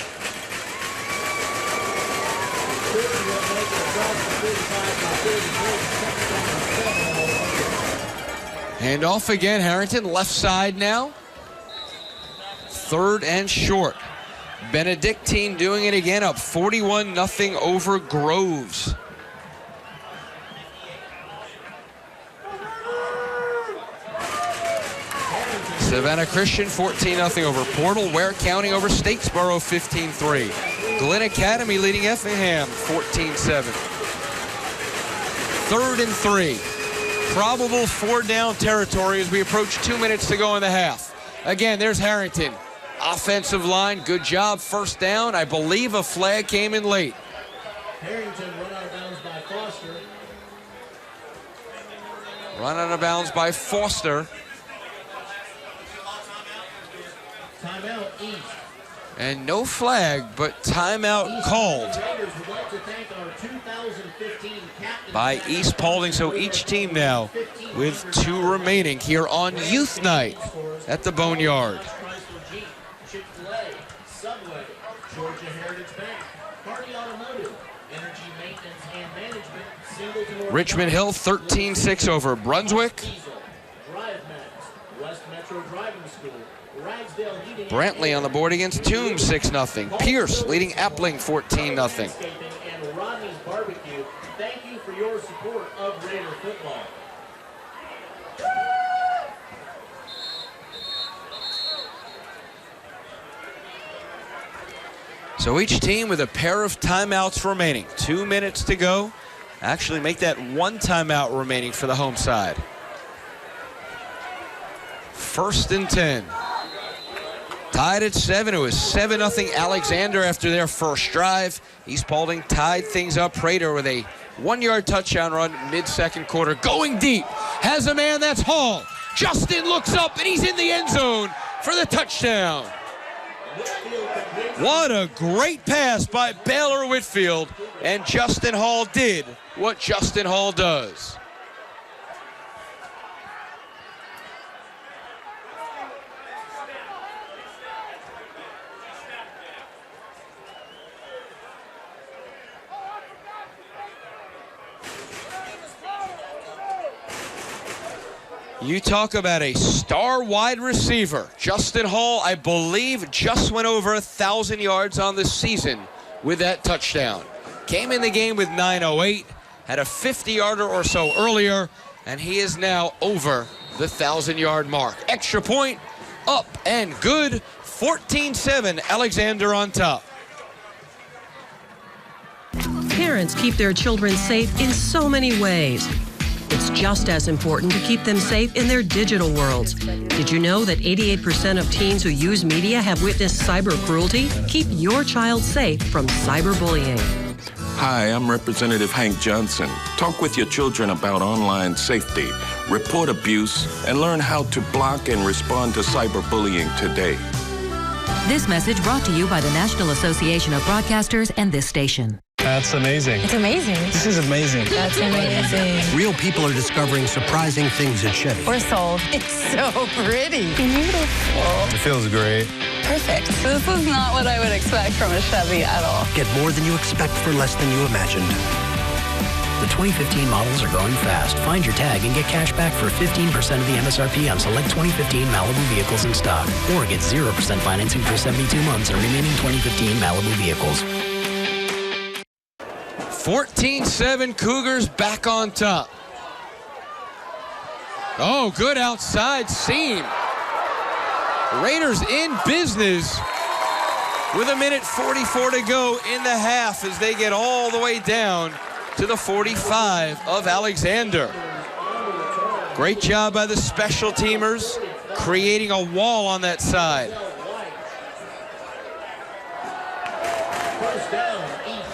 Hand off again, Harrington, left side now. 3rd and short. Benedictine doing it again, up 41-0 over Groves. Savannah Christian 14-0 over Portal. Ware County over Statesboro 15-3. Glen Academy leading Effingham 14-7. 3rd and 3. Probable 4-down territory as we approach 2 minutes to go in the half. Again, there's Harrington. Offensive line, good job. 1st down. I believe a flag came in late. Harrington run out of bounds by Foster. Run out of bounds by Foster. Timeout East. And no flag, but timeout called by East Paulding. So each team now with 2 remaining here on Youth Night at the Boneyard. Subway, Georgia Heritage Bank, Hardy Automotive, Energy Maintenance and Management, Singleton, Richmond Hill 13-6 over Brunswick. DriveMax, West Metro Driving School, Ragsdale Heating, Brantley on the board against Toombs 6-0. Pierce leading Appling 14-0. and Rodney's Barbecue. Thank you for your support of Raider football. So each team with a pair of timeouts remaining. 2 minutes to go. Actually make that 1 timeout remaining for the home side. 1st and 10. Tied at 7. It was 7-0 Alexander after their first drive. East Paulding tied things up. Prater with a 1-yard touchdown run mid-second quarter. Going deep. Has a man, that's Hall. Justin looks up and he's in the end zone for the touchdown. What a great pass by Baylor Whitfield. And Justin Hall did what Justin Hall does. You talk about a star wide receiver. Justin Hall, I believe, just went over 1,000 yards on the season with that touchdown. Came in the game with 9:08, had a 50-yarder or so earlier, and he is now over the 1,000-yard mark. Extra point, up and good. 14-7, Alexander on top. Parents keep their children safe in so many ways. It's just as important to keep them safe in their digital worlds. Did you know that 88% of teens who use media have witnessed cyber cruelty? Keep your child safe from cyberbullying. Hi, I'm Representative Hank Johnson. Talk with your children about online safety, report abuse, and learn how to block and respond to cyberbullying today. This message brought to you by the National Association of Broadcasters and this station. That's amazing. It's amazing. This is amazing. That's amazing. Real people are discovering surprising things at Chevy. We're sold. It's so pretty. Beautiful. It feels great. Perfect. This is not what I would expect from a Chevy at all. Get more than you expect for less than you imagined. The 2015 models are going fast. Find your tag and get cash back for 15% of the MSRP on select 2015 Malibu vehicles in stock. Or get 0% financing for 72 months on remaining 2015 Malibu vehicles. 14-7, Cougars back on top. Oh, good outside seam. Raiders in business with 1:44 to go in the half as they get all the way down to the 45 of Alexander. Great job by the special teamers creating a wall on that side. First down, East.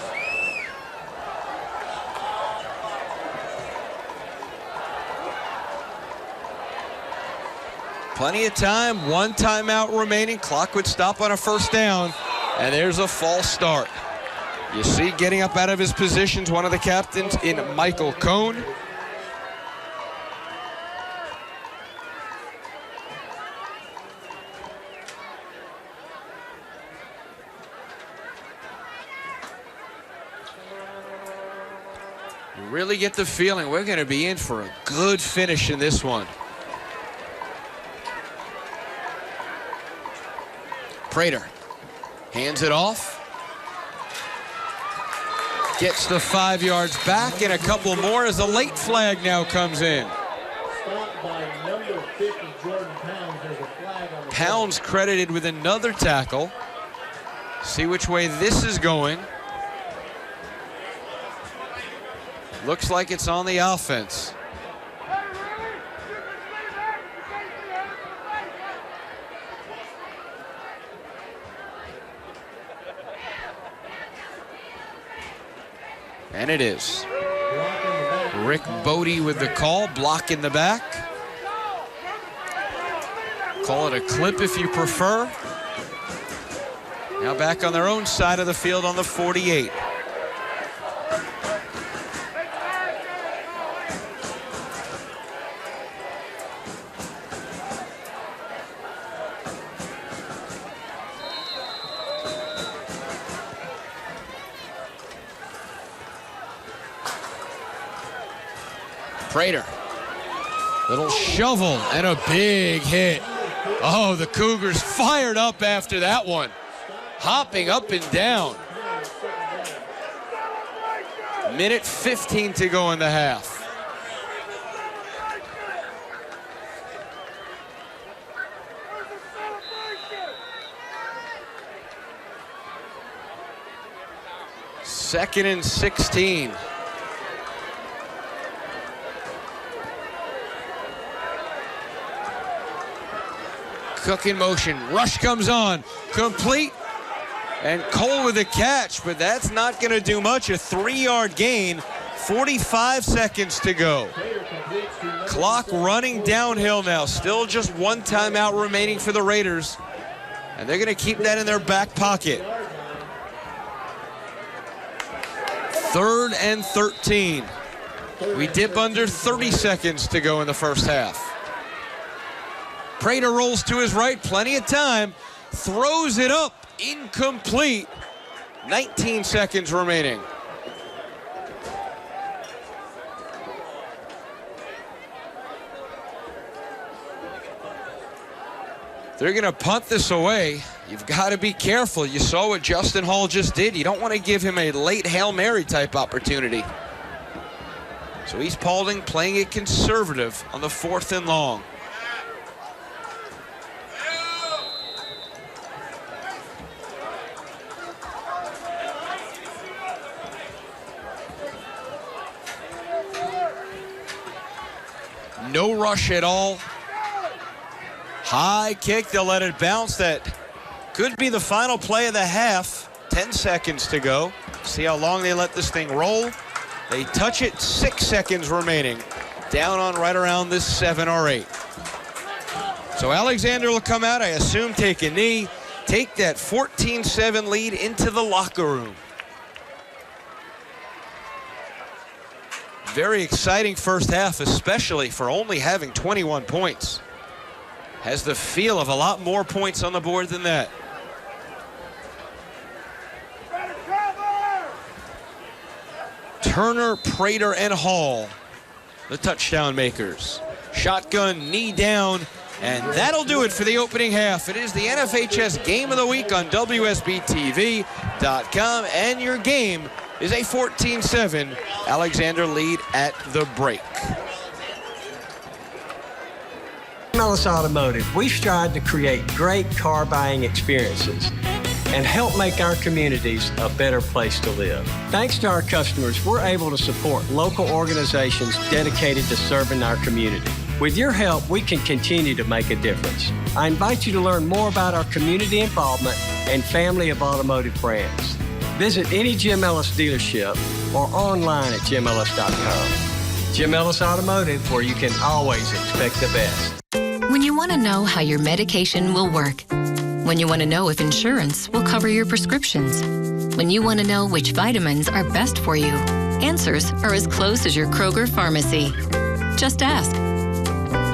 Plenty of time, 1 timeout remaining. Clock would stop on a first down, and there's a false start. You see getting up out of his positions, one of the captains in Michael Cohn. really get the feeling we're going to be in for a good finish in this one. Prater hands it off. Gets the 5 yards back and a couple more as a late flag now comes in. Stopped by number 50, Jordan Pounds. There's a flag on the Pounds credited with another tackle. See which way this is going. Looks like it's on the offense. And it is. Rick Bodie with the call, block in the back. Call it a clip if you prefer. Now back on their own side of the field on the 48. Prater, little shovel and a big hit. Oh, the Cougars fired up after that one. Hopping up and down. Minute 15 to go in the half. Second and 16. Cook in motion. Rush comes on. Complete. And Cole with the catch, but that's not going to do much. A 3-yard gain. 45 seconds to go. Clock running downhill now. Still just one timeout remaining for the Raiders. And they're going to keep that in their back pocket. 3rd and 13. We dip under 30 seconds to go in the first half. Prater rolls to his right, plenty of time, throws it up, incomplete. 19 seconds remaining. They're going to punt this away. You've got to be careful. You saw what Justin Hall just did. You don't want to give him a late Hail Mary type opportunity. So he's Paulding playing it conservative on the 4th and long. No rush at all. High kick, they'll let it bounce. That could be the final play of the half. 10 seconds to go. See how long they let this thing roll. They touch it, 6 seconds remaining. Down on right around this 7 or 8. So Alexander will come out, I assume, take a knee, take that 14-7 lead into the locker room. Very exciting first half, especially for only having 21 points. Has the feel of a lot more points on the board than that. Turner, Prater, and Hall, the touchdown makers. Shotgun, knee down, and that'll do it for the opening half. It is the NFHS Game of the Week on WSBTV.com, and your game is a 14-7 Alexander lead at the break. Ellis Automotive, we strive to create great car buying experiences and help make our communities a better place to live. Thanks to our customers, we're able to support local organizations dedicated to serving our community. With your help, we can continue to make a difference. I invite you to learn more about our community involvement and family of automotive brands. Visit any Jim Ellis dealership or online at jimellis.com. Jim Ellis Automotive, where you can always expect the best. When you want to know how your medication will work. When you want to know if insurance will cover your prescriptions. When you want to know which vitamins are best for you. Answers are as close as your Kroger pharmacy. Just ask.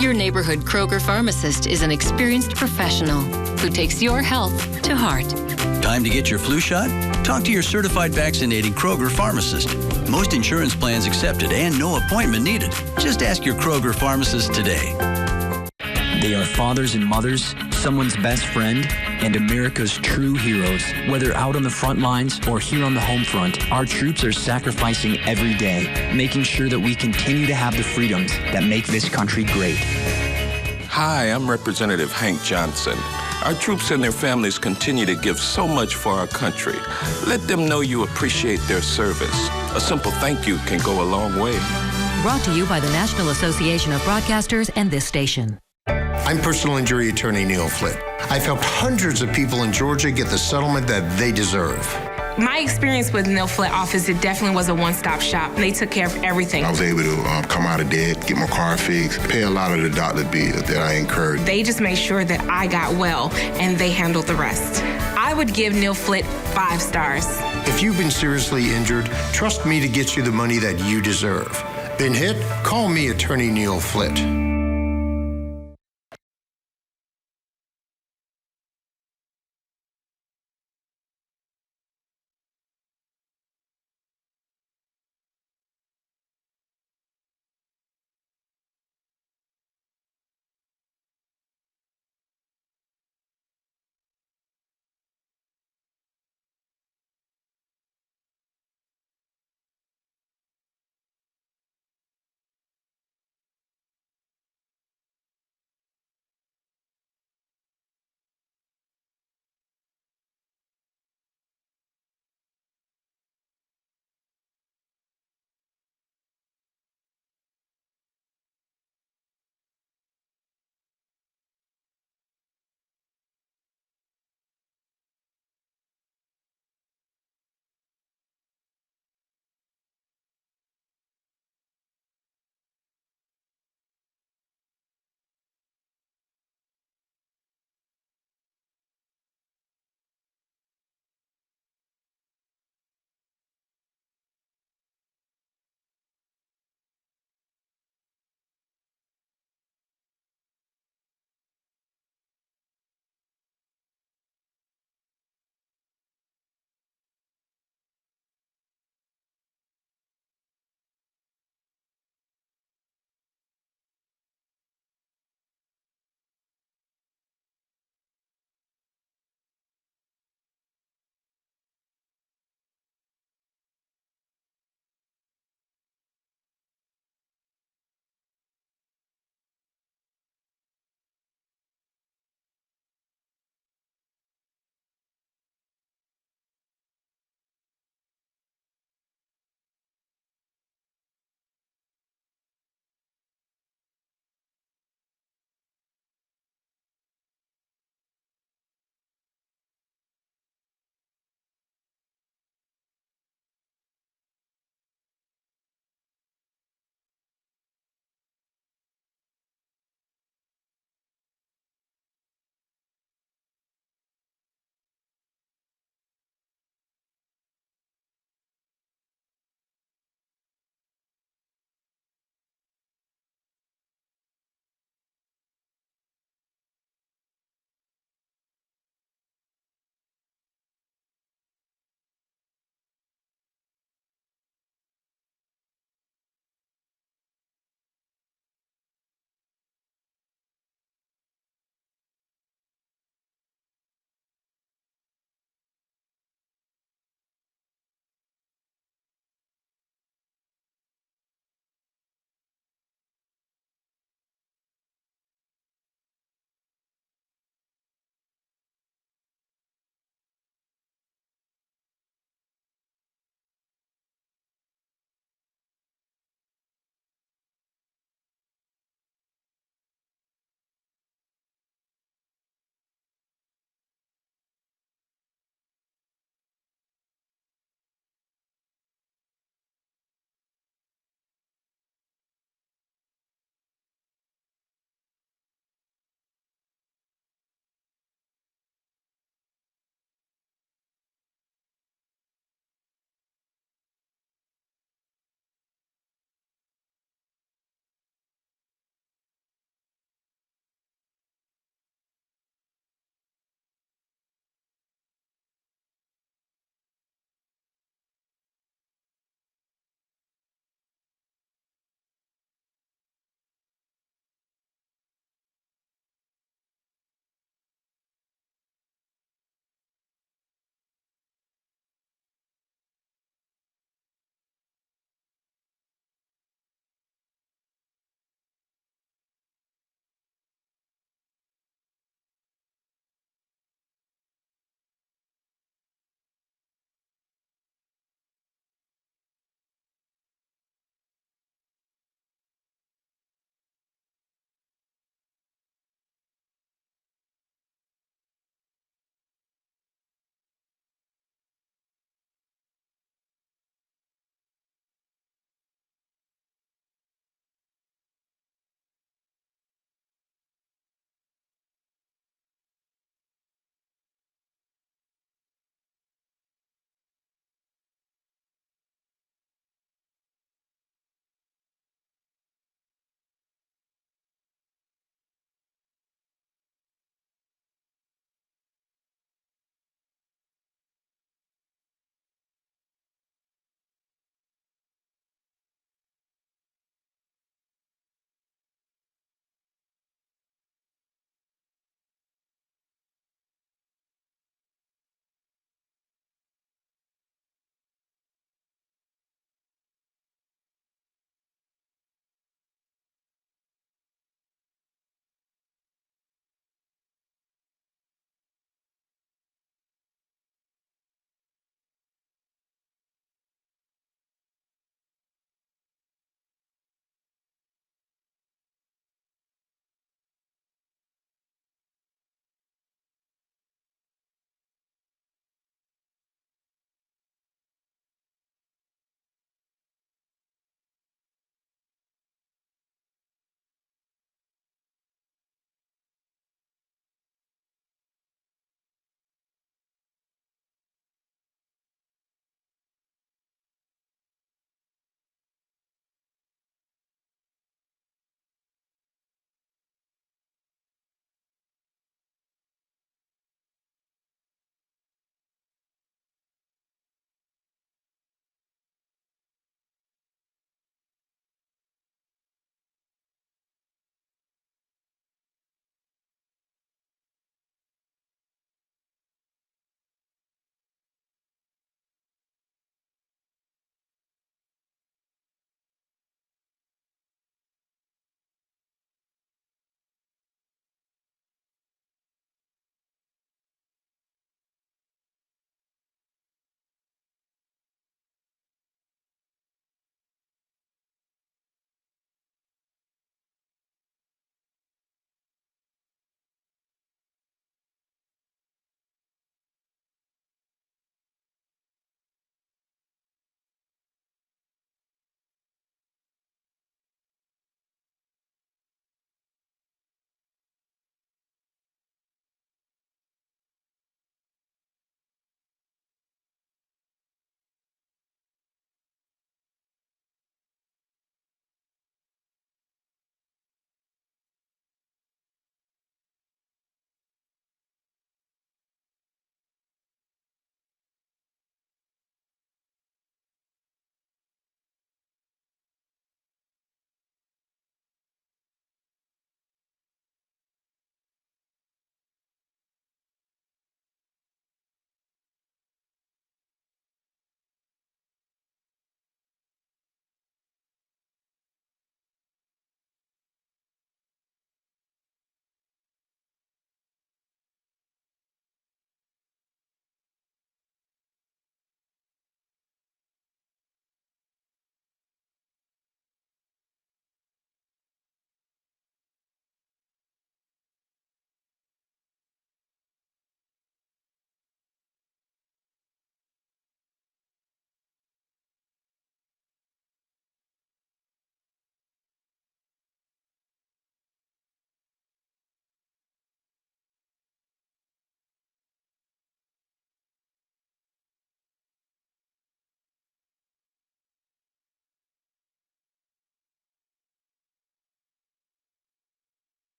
Your neighborhood Kroger pharmacist is an experienced professional who takes your health to heart. Time to get your flu shot? Talk to your certified vaccinated Kroger pharmacist. Most insurance plans accepted and no appointment needed. Just ask your Kroger pharmacist today. They are fathers and mothers, someone's best friend, and America's true heroes. Whether out on the front lines or here on the home front, our troops are sacrificing every day, making sure that we continue to have the freedoms that make this country great. Hi, I'm Representative Hank Johnson. Our troops and their families continue to give so much for our country. Let them know you appreciate their service. A simple thank you can go a long way. Brought to you by the National Association of Broadcasters and this station. I'm personal injury attorney Neil Flitt. I've helped hundreds of people in Georgia get the settlement that they deserve. My experience with Neil Flitt office, it definitely was a one-stop shop. They took care of everything. I was able to come out of debt, get my car fixed, pay a lot of the doctor bills that I incurred. They just made sure that I got well, and they handled the rest. I would give Neil Flitt 5 stars. If you've been seriously injured, trust me to get you the money that you deserve. Been hit? Call me attorney Neil Flitt.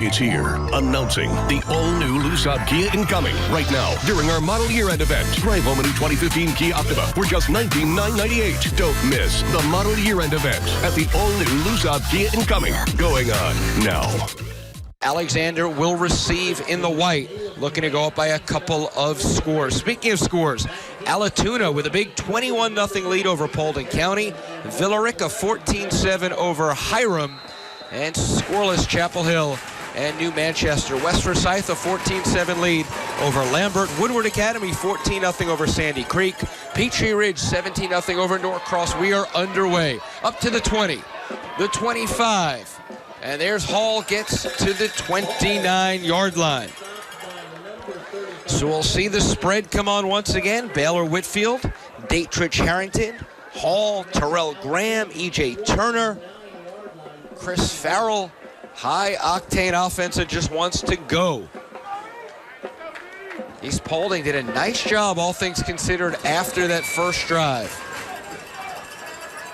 It's here, announcing the all-new Lusab Kia incoming right now during our model year-end event. Drive home a new 2015 Kia Optima for just $19,998. Don't miss the model year-end event at the all-new Lusab Kia incoming, going on now. Alexander will receive in the white, looking to go up by a couple of scores. Speaking of scores, Alatoona with a big 21-0 lead over Paulding County. Villarica 14-7 over Hiram. And scoreless Chapel Hill and New Manchester. West Forsyth a 14-7 lead over Lambert. Woodward Academy 14-0 over Sandy Creek. Peachtree Ridge 17-0 over Norcross. We are underway. Up to the 20, the 25. And there's Hall, gets to the 29-yard line. So we'll see the spread come on once again. Baylor Whitfield, Dietrich Harrington, Hall, Terrell Graham, E.J. Turner, Chris Farrell. High-octane offense that just wants to go. East Paulding did a nice job, all things considered, after that first drive.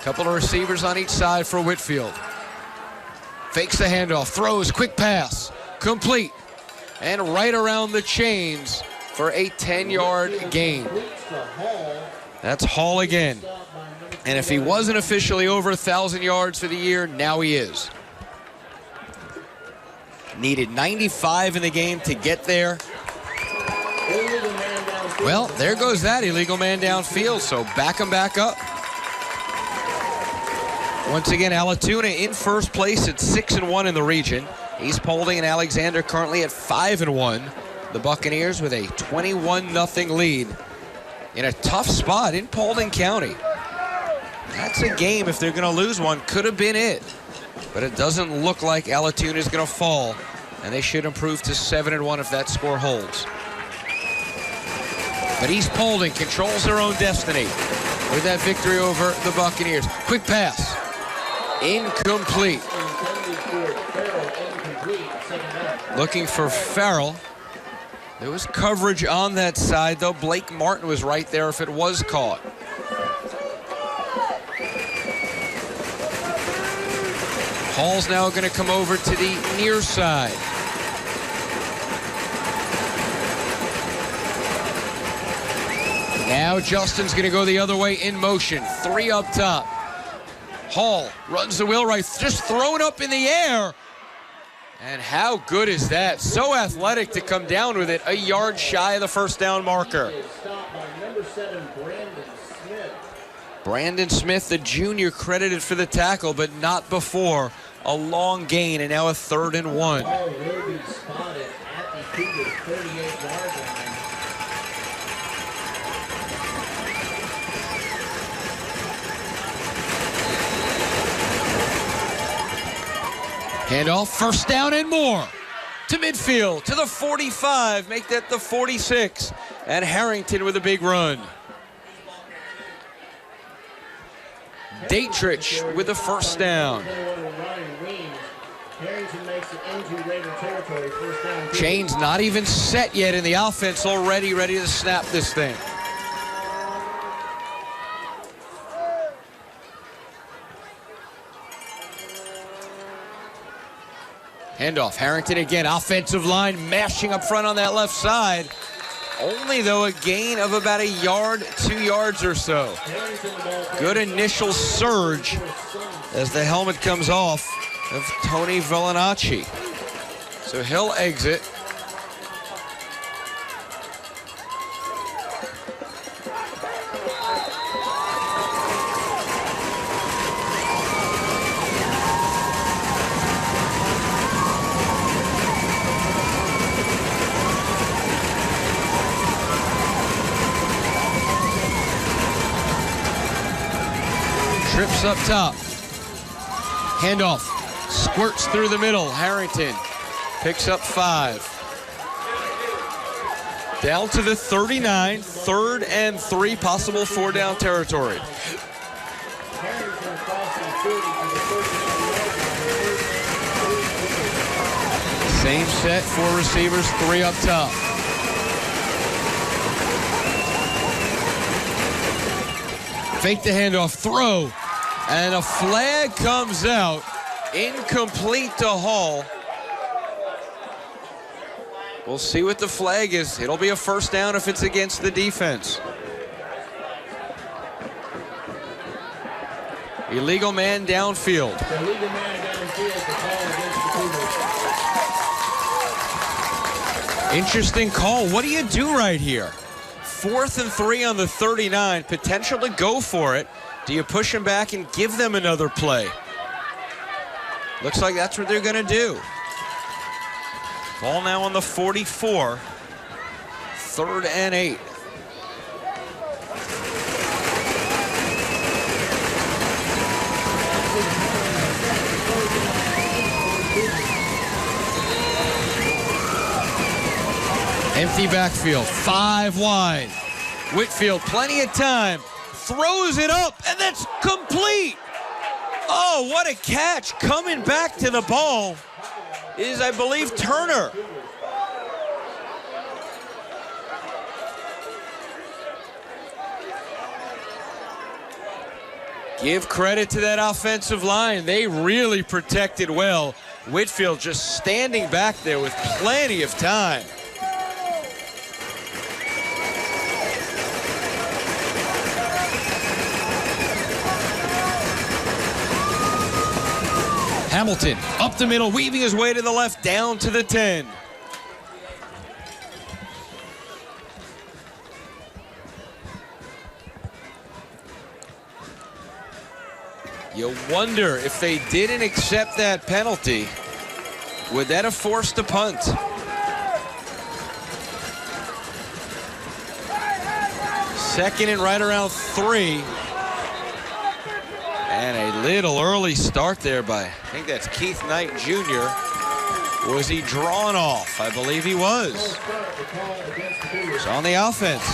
Couple of receivers on each side for Whitfield. Fakes the handoff, throws, quick pass, complete, and right around the chains for a 10-yard gain. That's Hall again. And if he wasn't officially over 1,000 yards for the year, now he is. Needed 95 in the game to get there. Well, there goes that illegal man downfield, so back him back up. Once again, Alatoona in first place at 6-1 in the region. East Paulding and Alexander currently at 5-1. The Buccaneers with a 21-0 lead in a tough spot in Paulding County. That's a game, if they're going to lose one, could have been it. But it doesn't look like Alatoona is going to fall, and they should improve to 7-1 if that score holds. But East Paulding controls their own destiny with that victory over the Buccaneers. Quick pass. Incomplete. Looking for Farrell. There was coverage on that side, though. Blake Martin was right there if it was caught. Hall's now going to come over to the near side. Now Justin's going to go the other way in motion. 3 up top. Hall runs the wheel right, just thrown up in the air. And how good is that? So athletic to come down with it, a yard shy of the first down marker. Brandon Smith, the junior, credited for the tackle, but not before. A long gain, and now a 3rd and 1. Ball will be spotted at the Cougars' 38-yard line. Handoff, first down and more. To midfield, to the 45, make that the 46. And Harrington with a big run. Dietrich with the first down. Chain's not even set yet in the offense, already ready to snap this thing. Handoff, Harrington again, offensive line mashing up front on that left side. Only, though, a gain of about a yard, 2 yards or so. Good initial surge as the helmet comes off of Tony Velinacci. So he'll exit. Trips up top. Handoff. Squirts through the middle. Harrington picks up 5. Down to the 39. 3rd and 3. Possible 4-down territory. Same set, 4 receivers, 3 up top. Fake the handoff, throw, and a flag comes out. Incomplete to Hall. We'll see what the flag is. It'll be a first down if it's against the defense. Illegal man downfield. Illegal man downfield to call against the Cougars. Interesting call. What do you do right here? 4th and 3 on the 39. Potential to go for it. Do you push them back and give them another play? Looks like that's what they're going to do. Ball now on the 44. 3rd and 8. Empty backfield, 5 wide. Whitfield, plenty of time, throws it up, and that's complete. Oh, what a catch. Coming back to the ball is, I believe, Turner. Give credit to that offensive line. They really protected well. Whitfield just standing back there with plenty of time. Hamilton up the middle, weaving his way to the left, down to the 10. You wonder if they didn't accept that penalty, would that have forced a punt? Second and right around 3. And a little early start there by, I think that's Keith Knight Jr. Was he drawn off? I believe he was. It's on the offense.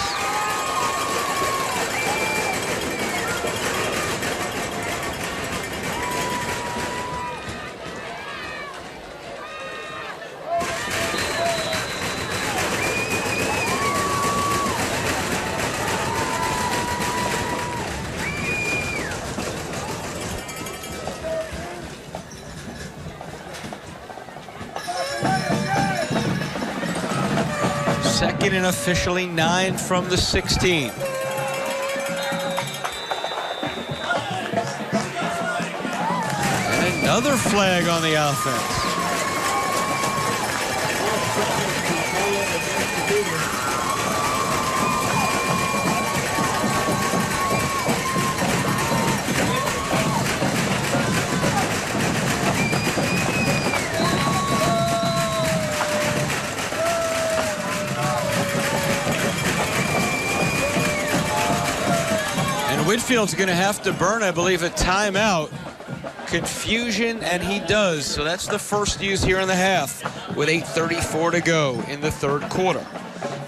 Second and officially 9 from the 16. And another flag on the offense. Whitfield's going to have to burn, I believe, a timeout. Confusion, and he does. So that's the first use here in the half with 8:34 to go in the 3rd quarter.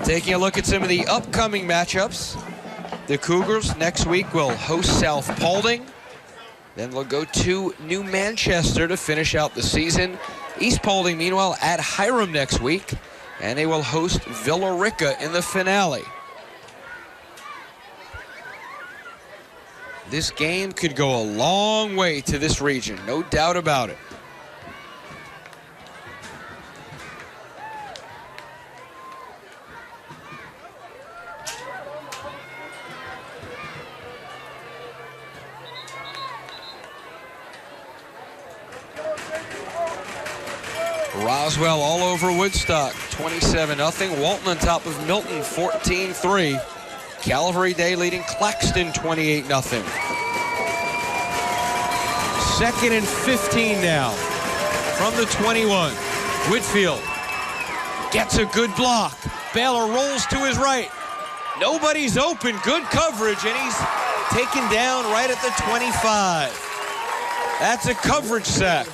Taking a look at some of the upcoming matchups. The Cougars next week will host South Paulding. Then they'll go to New Manchester to finish out the season. East Paulding, meanwhile, at Hiram next week. And they will host Villa Rica in the finale. This game could go a long way to this region, no doubt about it. Roswell all over Woodstock, 27-0. Walton on top of Milton, 14-3. Calvary Day leading Claxton 28-0. 2nd and 15 now from the 21. Whitfield gets a good block. Baylor rolls to his right. Nobody's open. Good coverage, and he's taken down right at the 25. That's a coverage sack.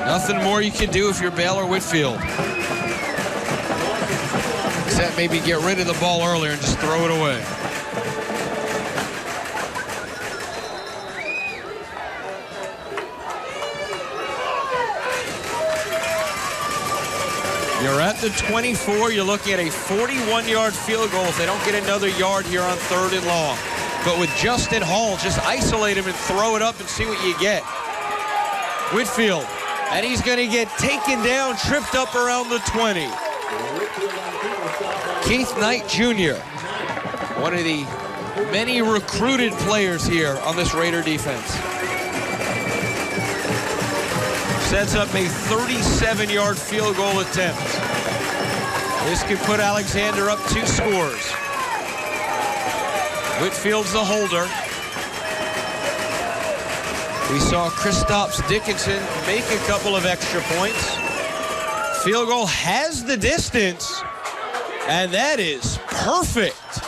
Nothing more you can do if you're Baylor Whitfield. Except maybe get rid of the ball earlier and just throw it away. You're at the 24. You're looking at a 41-yard field goal if they don't get another yard here on 3rd and long. But with Justin Hall, just isolate him and throw it up and see what you get. Whitfield, and he's going to get taken down, tripped up around the 20. Keith Knight Jr., one of the many recruited players here on this Raider defense. Sets up a 37-yard field goal attempt. This could put Alexander up 2 scores. Whitfield's the holder. We saw Kristaps Dickinson make a couple of extra points. Field goal has the distance, and that is perfect.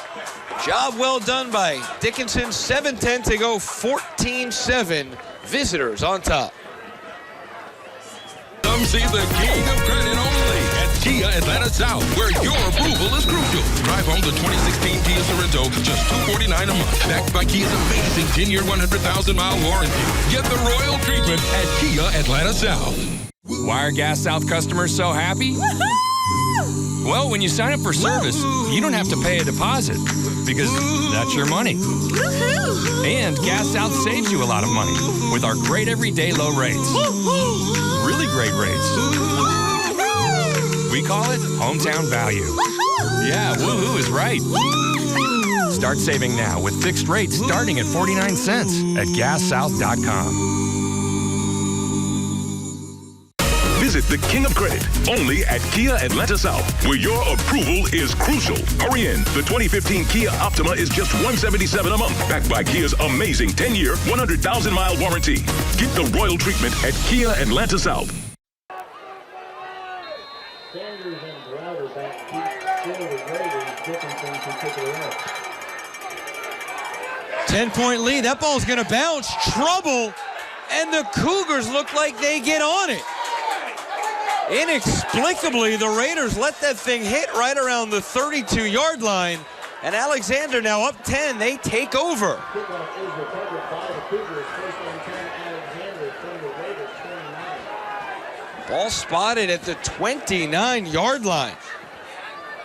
Job well done by Dickinson. 7:10 to go, 14-7. Visitors on top. Come see the king of credit only at Kia Atlanta South, where your approval is crucial. Drive home the 2016 Kia Sorento, just $249 a month. Backed by Kia's amazing 10-year, 100,000-mile warranty. Get the royal treatment at Kia Atlanta South. Why are Gas South customers so happy? Well, when you sign up for service, you don't have to pay a deposit because that's your money. And Gas South saves you a lot of money with our great everyday low rates. Really great rates. We call it hometown value. Yeah, woohoo is right. Start saving now with fixed rates starting at 49 cents at gassouth.com. Visit the King of Credit only at Kia Atlanta South, where your approval is crucial. Hurry in. The 2015 Kia Optima is just $177 a month, backed by Kia's amazing 10-year, 100,000-mile warranty. Get the royal treatment at Kia Atlanta South. Sanders and Browder back deep for the Raiders. Dickinson can take it away. 10-point lead. That ball's going to bounce. Trouble. And the Cougars look like they get on it. Inexplicably, the Raiders let that thing hit right around the 32-yard line. And Alexander now up 10. They take over. Kickoff is recovered by the Cougars. First and 10, Alexander from the Raiders, 29. Ball spotted at the 29-yard line.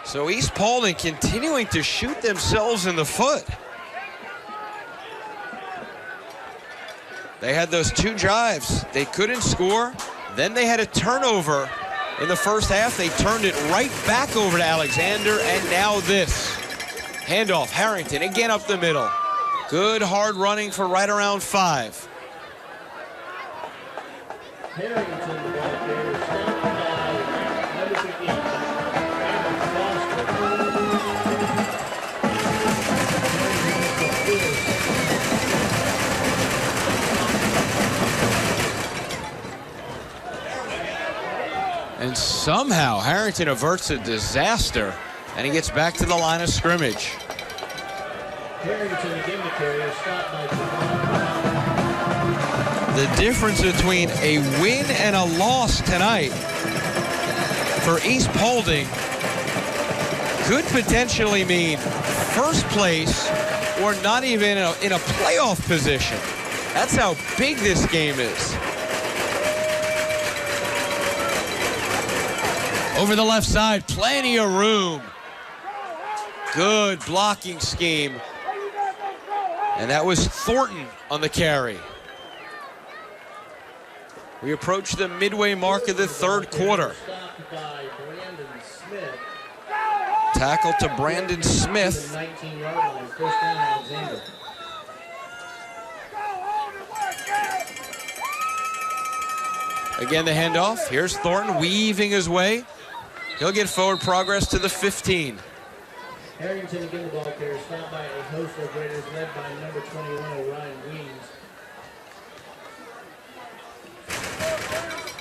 So East Paulding continuing to shoot themselves in the foot. They had those 2 drives. They couldn't score. Then they had a turnover in the first half. They turned it right back over to Alexander, and now this. Handoff, Harrington again up the middle. Good hard running for right around 5. Harrington, the ball carrier, stopped by number 15, Aaron And somehow Harrington averts a disaster, and he gets back to the line of scrimmage. Harrington again the carrier, stopped by The difference between a win and a loss tonight for East Paulding could potentially mean first place or not even in a playoff position. That's how big this game is. Over the left side, plenty of room. Good blocking scheme. And that was Thornton on the carry. We approach the midway mark of the third quarter. Tackle to Brandon Smith. 19-yard line, first down, Alexander. Again, the handoff. Here's Thornton weaving his way. He'll get forward progress to the 15. Harrington again the ball carrier, stopped by a host of Raiders led by number 21, Orion Weems.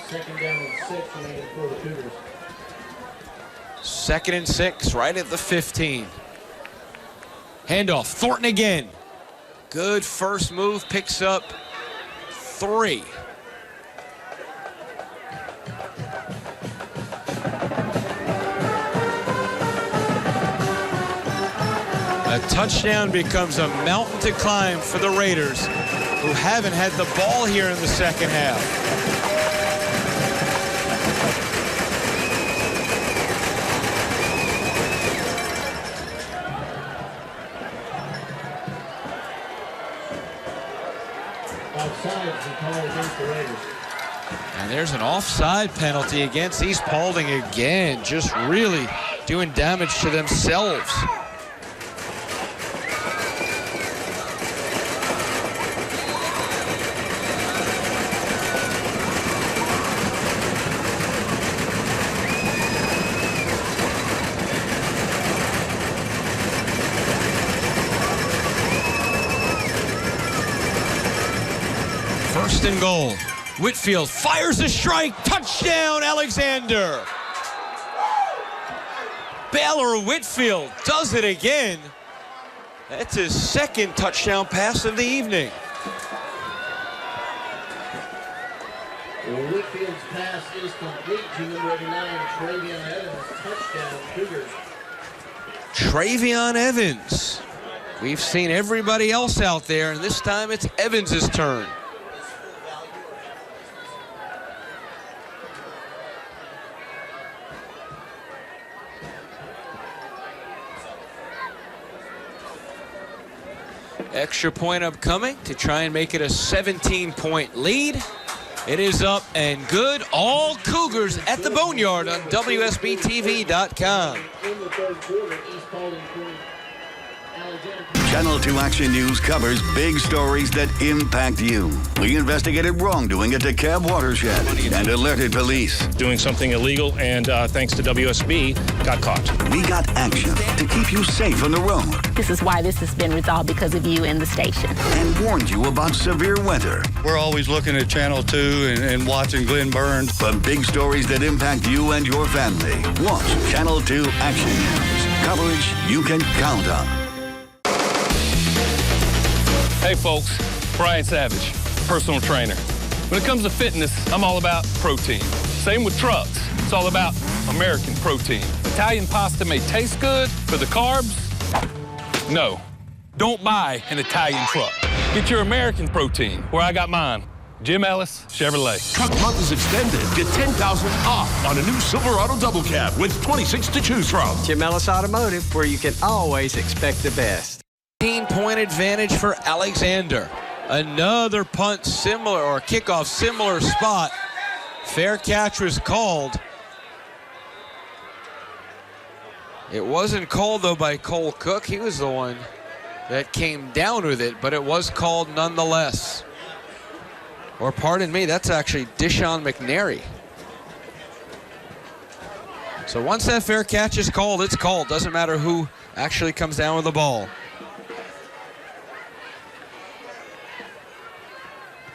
Second down and 6 remaining for the Cougars. 2nd and 6, right at the 15. Handoff, Thornton again. Good first move, picks up 3. A touchdown becomes a mountain to climb for the Raiders, who haven't had the ball here in the second half. Offsides and call against the Raiders. And there's an offside penalty against East Paulding again, just really doing damage to themselves. First and goal. Whitfield fires a strike. Touchdown, Alexander. Baylor Whitfield does it again. That's his second touchdown pass of the evening. Whitfield's pass is complete to number 89, Travion Evans. Touchdown, Cougars. Travion Evans. We've seen everybody else out there, and this time it's Evans' turn. Extra point upcoming to try and make it a 17-point lead. It is up and good. All Cougars at the Boneyard on WSBTV.com. In the third quarter, East Paulding Channel 2 Action News covers big stories that impact you. We investigated wrongdoing at DeKalb Watershed and alerted police. Doing something illegal, and thanks to WSB, got caught. We got action to keep you safe on the road. This is why this has been resolved, because of you and the station. And warned you about severe weather. We're always looking at Channel 2 and watching Glenn Burns. For big stories that impact you and your family, watch Channel 2 Action News. Coverage you can count on. Hey folks, Brian Savage, personal trainer. When it comes to fitness, I'm all about protein. Same with trucks. It's all about American protein. Italian pasta may taste good, but the carbs? No. Don't buy an Italian truck. Get your American protein, where I got mine. Jim Ellis, Chevrolet. Truck month is extended. Get $10,000 off on a new Silverado double cab with 26 to choose from. Jim Ellis Automotive, where you can always expect the best. 15-point advantage for Alexander. Another punt similar, or kickoff similar spot. Fair catch was called. It wasn't called though by Cole Cook. He was the one that came down with it, but it was called nonetheless. Or pardon me, that's actually Deshaun McNary. So once that fair catch is called, it's called. Doesn't matter who actually comes down with the ball.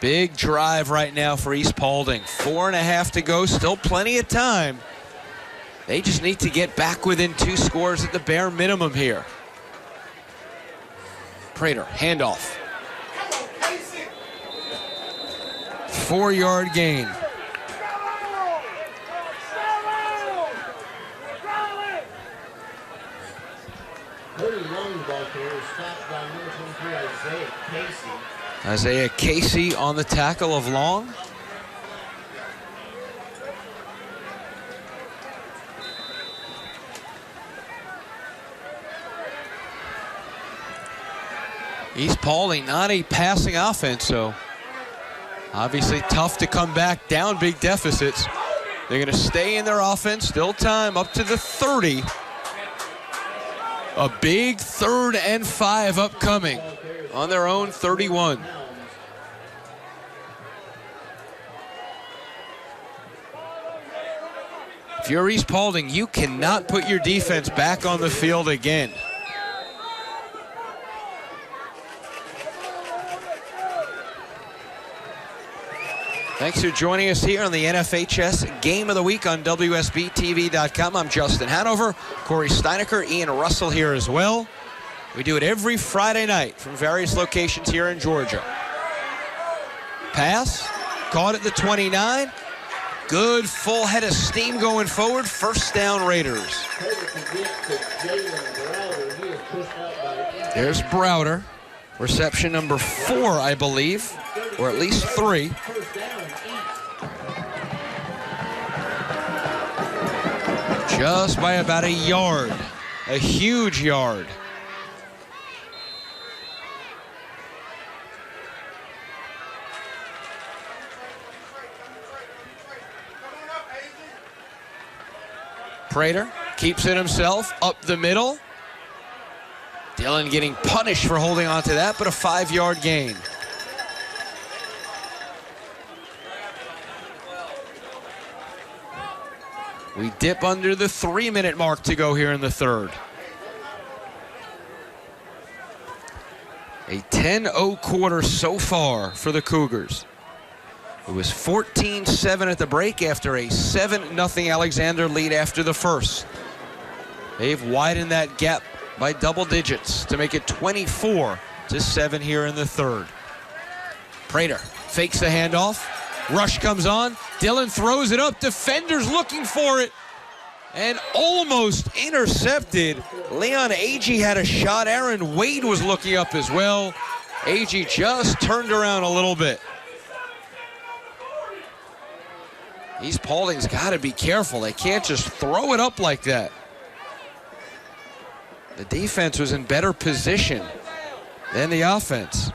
Big drive right now for East Paulding. 4.5 to go, still plenty of time. They just need to get back within 2 scores at the bare minimum here. Prater, handoff. 4-yard gain. Isaiah Casey on the tackle of Long. East Paulding not a passing offense, so obviously tough to come back down big deficits. They're going to stay in their offense, still time up to the 30. A big 3rd and 5 upcoming on their own 31. If you're East Paulding, you cannot put your defense back on the field again. Thanks for joining us here on the NFHS Game of the Week on WSBTV.com. I'm Justin Hanover, Corey Steinecker, Ian Russell here as well. We do it every Friday night from various locations here in Georgia. Pass, caught at the 29. Good full head of steam going forward. First down, Raiders. There's Browder. Reception number 4, I believe, or at least 3. Just by about a yard, a huge yard. Prater keeps it himself up the middle. Dillon getting punished for holding on to that, but a 5-yard gain. We dip under the 3-minute mark to go here in the third. A 10-0 quarter so far for the Cougars. It was 14-7 at the break after a 7-0 Alexander lead after the first. They've widened that gap by double digits to make it 24-7 here in the third. Prater fakes the handoff. Rush comes on. Dillon throws it up. Defenders looking for it. And almost intercepted. Leon Agee had a shot. Aaron Wade was looking up as well. Agee just turned around a little bit. These Paulding's got to be careful. They can't just throw it up like that. The defense was in better position than the offense.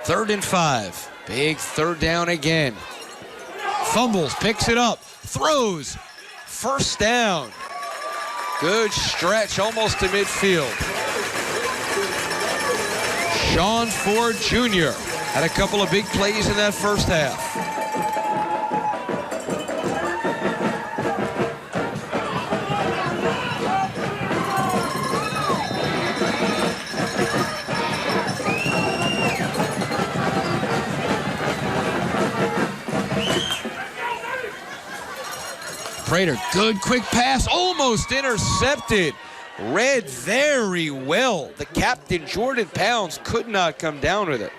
Third and 5. Big third down again. Fumbles, picks it up, throws. First down. Good stretch almost to midfield. Sean Ford Jr. had a couple of big plays in that first half. Prater, good quick pass, almost intercepted. Read very well. The captain, Jordan Pounds, could not come down with it.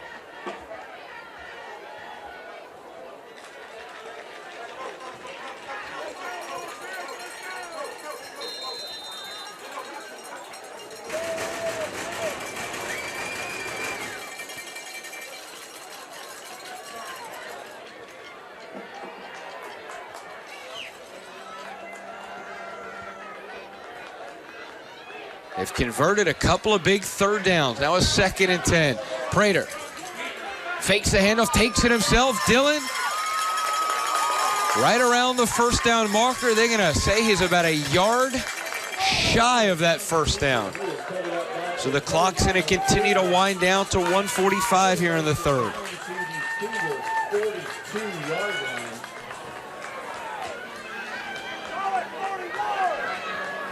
They've converted a couple of big third downs. Now a 2nd and 10. Prater fakes the handoff, takes it himself. Dillon right around the first down marker. They're going to say he's about a yard shy of that first down. So the clock's going to continue to wind down to 1:45 here in the third.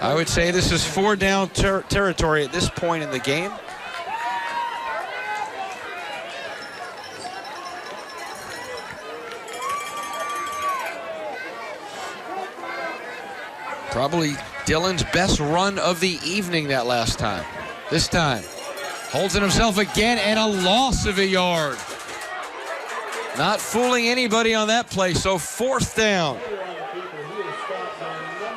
I would say this is 4-down territory at this point in the game. Probably Dillon's best run of the evening that last time. This time, holds it himself again and a loss of a yard. Not fooling anybody on that play, so 4th down.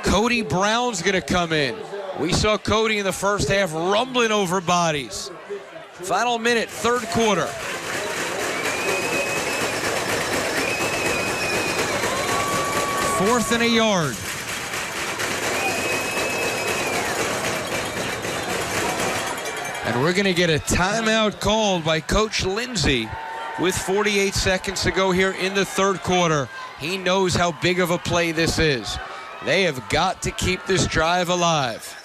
Cody Brown's going to come in. We saw Cody in the first half rumbling over bodies. Final minute, third quarter. Fourth and a yard. And we're going to get a timeout called by Coach Lindsay with 48 seconds to go here in the third quarter. He knows how big of a play this is. They have got to keep this drive alive.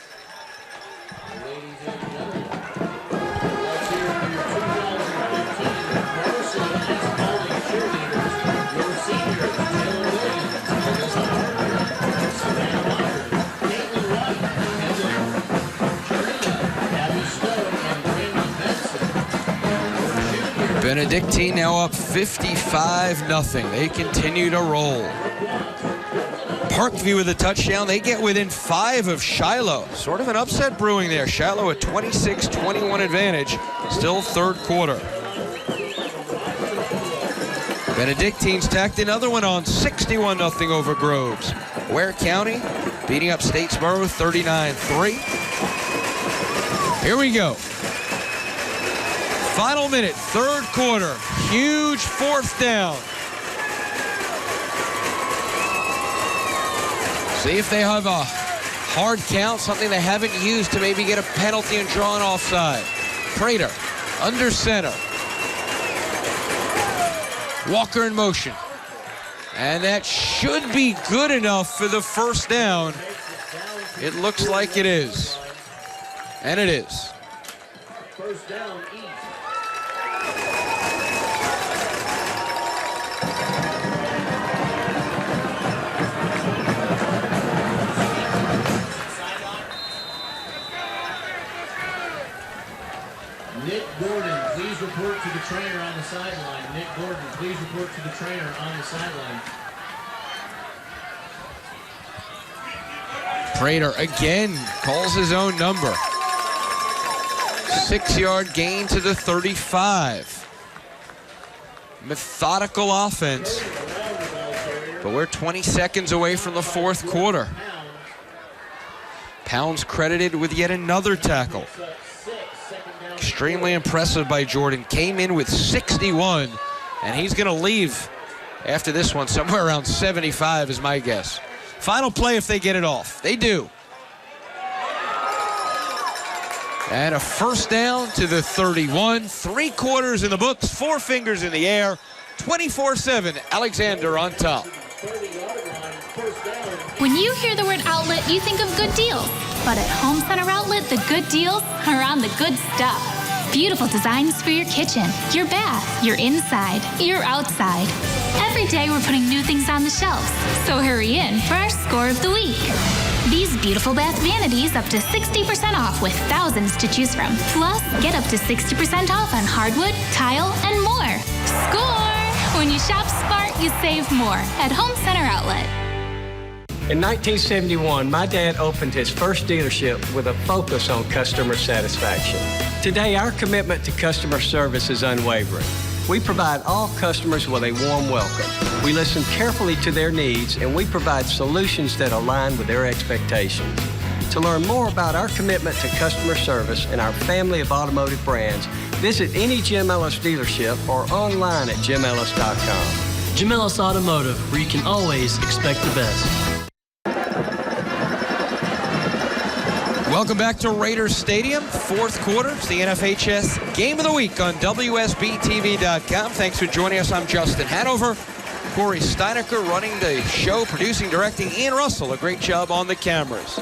Benedictine now up 55-0. They continue to roll. Parkview with a touchdown. They get within 5 of Shiloh. Sort of an upset brewing there. Shiloh a 26-21 advantage. Still third quarter. Benedictine's tacked another one on, 61-0 over Groves. Ware County beating up Statesboro 39-3. Here we go. Final minute, third quarter. Huge 4th down. See if they have a hard count, something they haven't used to maybe get a penalty and draw an offside. Prater Under center. Walker in motion. And that should be good enough for the first down. It looks like it is. And it is. First down, East. Nick Gordon, please report to the trainer on the sideline. Nick Gordon, please report to the trainer on the sideline. Prater again calls his own number. 6-yard gain to the 35. Methodical offense. But we're 20 seconds away from the fourth quarter. Pounds credited with yet another tackle. Extremely impressive by Jordan. Came in with 61, and he's going to leave after this one somewhere around 75 is my guess. Final play if they get it off. They do. And a first down to the 31. 3 quarters in the books, 4 fingers in the air. 24-7, Alexander on top. When you hear the word outlet, you think of good deals. But at Home Center Outlet, the good deals are on the good stuff. Beautiful designs for your kitchen, your bath, your inside, your outside. Every day we're putting new things on the shelves. So hurry in for our score of the week. These beautiful bath vanities up to 60% off with thousands to choose from. Plus, get up to 60% off on hardwood, tile, and more. Score! When you shop smart, you save more at Home Center Outlet. In 1971, my dad opened his first dealership with a focus on customer satisfaction. Today, our commitment to customer service is unwavering. We provide all customers with a warm welcome. We listen carefully to their needs, and we provide solutions that align with their expectations. To learn more about our commitment to customer service and our family of automotive brands, visit any Jim Ellis dealership or online at jimellis.com. Jim Ellis Automotive, where you can always expect the best. Welcome back to Raiders Stadium, fourth quarter. It's the NFHS Game of the Week on WSBTV.com. Thanks for joining us. I'm Justin Hanover. Corey Steinecker running the show, producing, directing. Ian Russell, a great job on the cameras.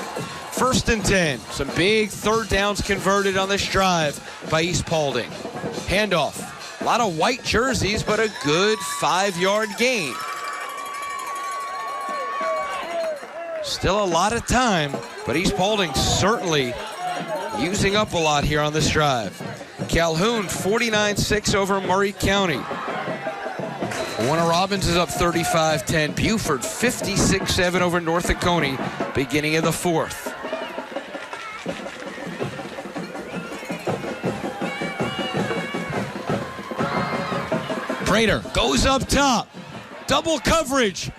First and 10. Some big third downs converted on this drive by East Paulding. Handoff. A lot of white jerseys, but a good 5-yard gain. Still a lot of time, but East Paulding certainly using up a lot here on this drive. Calhoun 49-6 over Murray County. Warner Robins is up 35-10. Buford 56-7 over North Oconee, beginning of the fourth. Prater goes up top. Double coverage.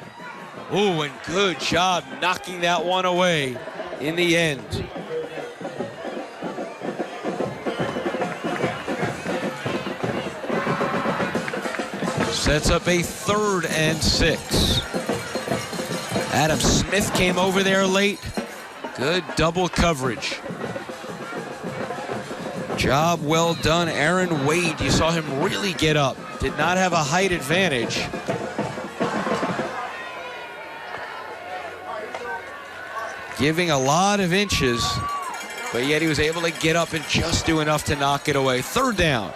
Oh, and good job knocking that one away in the end. Sets up a 3rd and 6. Adam Smith came over there late. Good double coverage. Job well done, Aaron Wade. You saw him really get up. Did not have a height advantage. Giving a lot of inches, but yet he was able to get up and just do enough to knock it away. 3rd down.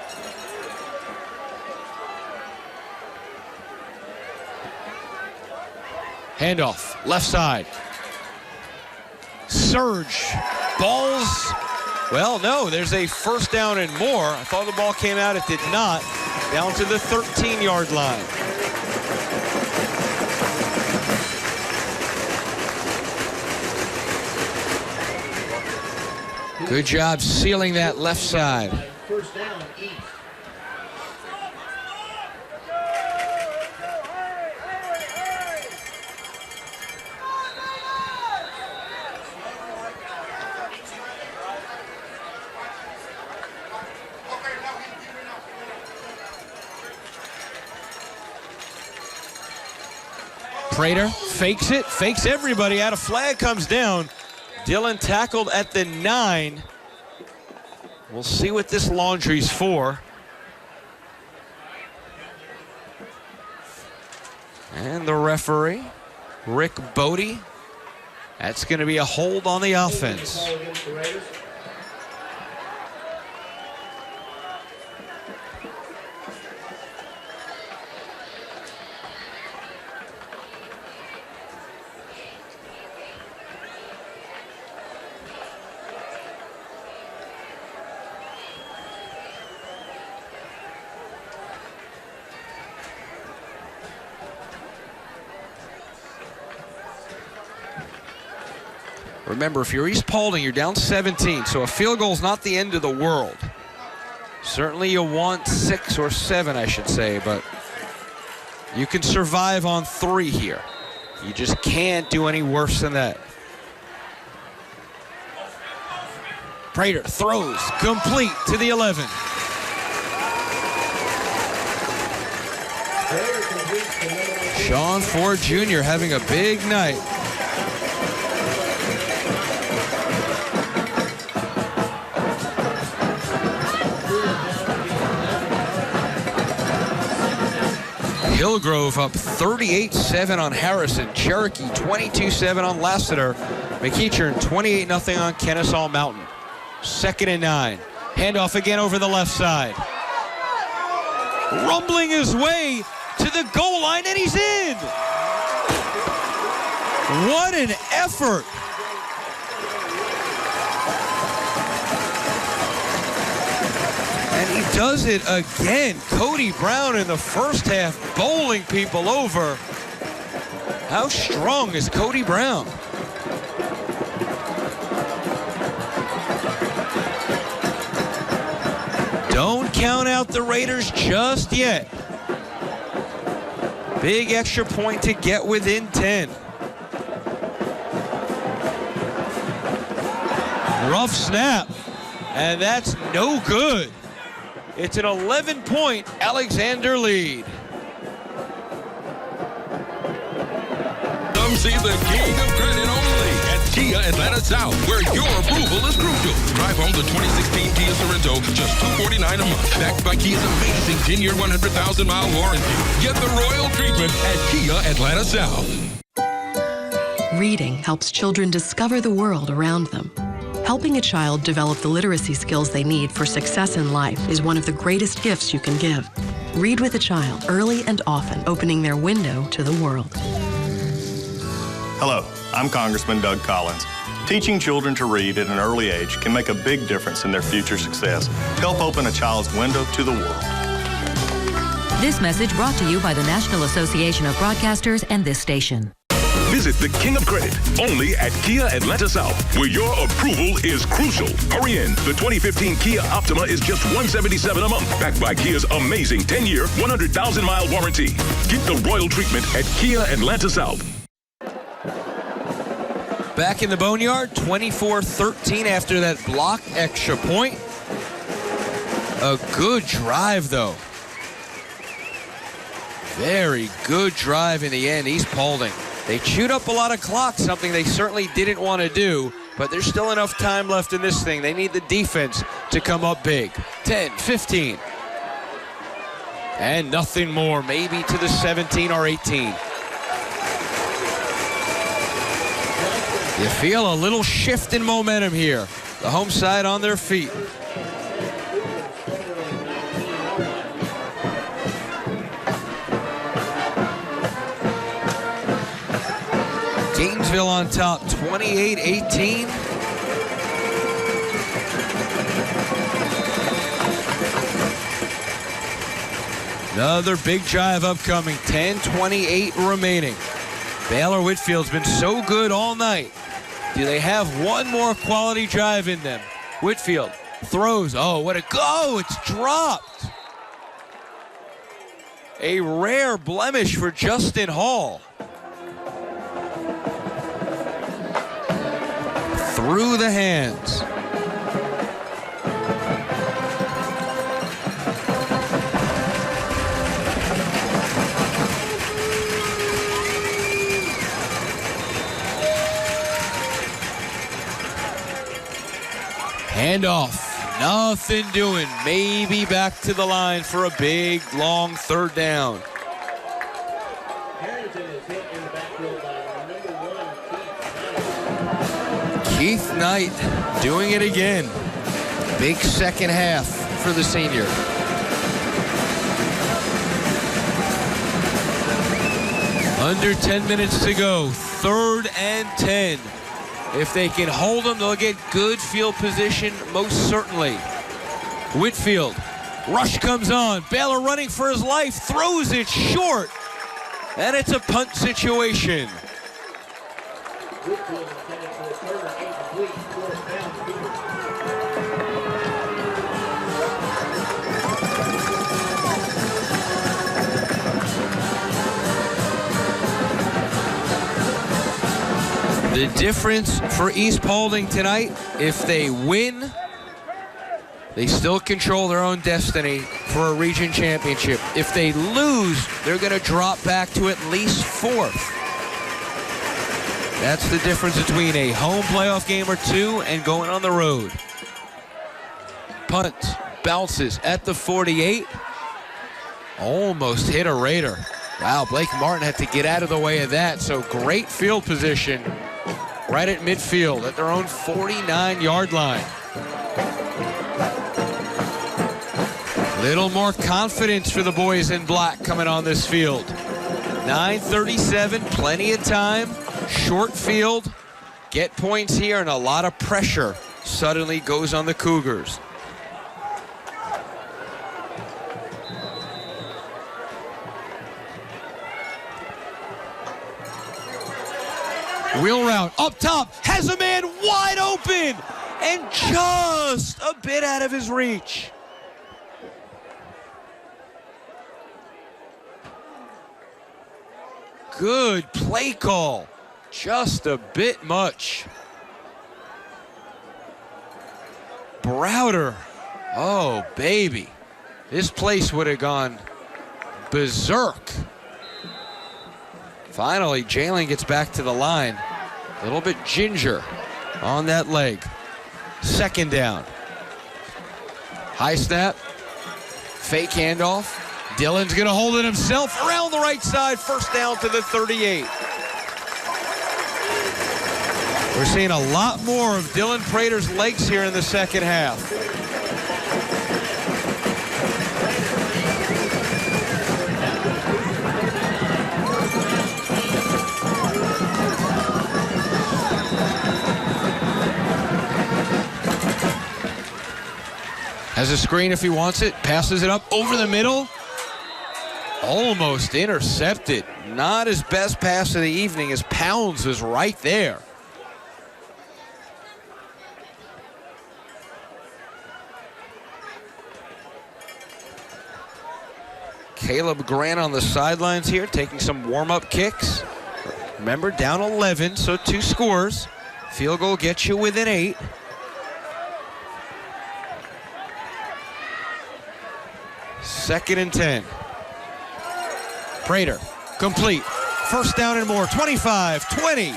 Handoff, left side. Surge, balls. Well, no, there's a first down and more. I thought the ball came out, it did not. Down to the 13-yard line. Good job sealing that left side. First down, East. Prater fakes it, fakes everybody out. A flag comes down. Dillon tackled at the 9. We'll see what this laundry's for. And the referee, Rick Bodie. That's going to be a hold on the offense. Remember, if you're East Paulding, you're down 17, so a field goal is not the end of the world. Certainly you want 6 or 7, I should say, but you can survive on 3 here. You just can't do any worse than that. Prater throws complete to the 11. Sean Ford Jr. having a big night. Hillgrove up 38-7 on Harrison. Cherokee 22-7 on Lassiter. McEachern 28-0 on Kennesaw Mountain. 2nd and 9. Handoff again over the left side. Rumbling his way to the goal line, and he's in. What an effort. And he does it again. Cody Brown in the first half bowling people over. How strong is Cody Brown? Don't count out the Raiders just yet. Big extra point to get within 10. Rough snap, and that's no good. It's an 11-point Alexander lead. Come see the King of Credit only at Kia Atlanta South, where your approval is crucial. Drive home the 2016 Kia Sorento, just $249 a month. Backed by Kia's amazing 10-year, 100,000-mile warranty. Get the royal treatment at Kia Atlanta South. Reading helps children discover the world around them. Helping a child develop the literacy skills they need for success in life is one of the greatest gifts you can give. Read with a child early and often, opening their window to the world. Hello, I'm Congressman Doug Collins. Teaching children to read at an early age can make a big difference in their future success. Help open a child's window to the world. This message brought to you by the National Association of Broadcasters and this station. Visit the King of Credit only at Kia Atlanta South, where your approval is crucial. Hurry in. The 2015 Kia Optima is just $177 a month, backed by Kia's amazing 10-year, 100,000-mile warranty. Get the royal treatment at Kia Atlanta South. Back in the Boneyard, 24-13 after that blocked extra point. A good drive, though. Very good drive in the end. East Paulding. They chewed up a lot of clock, something they certainly didn't want to do, but there's still enough time left in this thing. They need the defense to come up big. 10, 15. And nothing more, maybe to the 17 or 18. You feel a little shift in momentum here. The home side on their feet. Gainesville on top, 28-18. Another big drive upcoming, 10:28 remaining. Baylor Whitfield's been so good all night. Do they have one more quality drive in them? Whitfield throws. Oh, what a go! It's dropped. A rare blemish for Justin Hall. Through the hands. Handoff. Nothing doing. Maybe back to the line for a big, long third down. Harrington is hit in the backfield by number 1, Keith Knight doing it again. Big second half for the senior. Under 10 minutes to go. 3rd and 10. If they can hold them, they'll get good field position, most certainly. Whitfield, rush comes on. Baylor running for his life, throws it short. And it's a punt situation. Whitfield intended for a third and incomplete. 4th down. The difference for East Paulding tonight, if they win, they still control their own destiny for a region championship. If they lose, they're going to drop back to at least 4th. That's the difference between a home playoff game or 2 and going on the road. Punt, bounces at the 48. Almost hit a Raider. Wow, Blake Martin had to get out of the way of that, so great field position right at midfield at their own 49-yard line. Little more confidence for the boys in black coming on this field. 9:37, plenty of time, short field, get points here, and a lot of pressure suddenly goes on the Cougars. Wheel route up top, has a man wide open and just a bit out of his reach. Good play call, just a bit much. Browder, oh baby, this place would have gone berserk. Finally, Jalen gets back to the line. A little bit ginger on that leg. 2nd down. High snap. Fake handoff. Dillon's going to hold it himself around the right side. 1st down to the 38. We're seeing a lot more of Dylan Prater's legs here in the second half. Has a screen if he wants it, passes it up over the middle. Almost intercepted. Not his best pass of the evening as Pounds was right there. Caleb Grant on the sidelines here, taking some warm-up kicks. Remember, down 11, so 2 scores. Field goal gets you within 8. Second and 10. Prater, complete. 1st down and more, 25, 20.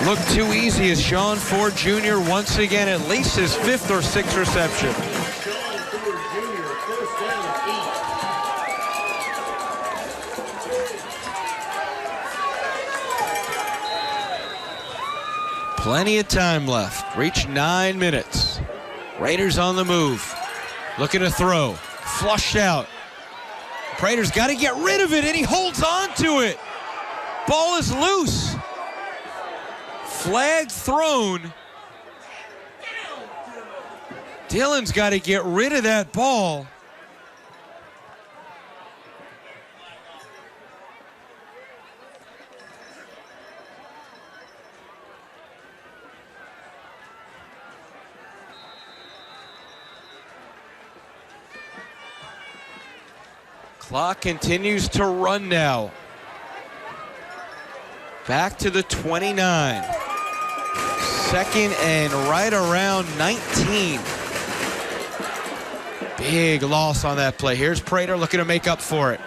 Looked too easy as Sean Ford Jr. once again, at least his 5th or 6th reception. Sean Ford Jr., 1st down and 8. Plenty of time left. Reach 9 minutes. Raiders on the move. Looking to throw. Flushed out. Prater's got to get rid of it, and he holds on to it. Ball is loose. Flag thrown. Dillon's got to get rid of that ball. Clock continues to run now. Back to the 29. 2nd and right around 19. Big loss on that play. Here's Prater looking to make up for it.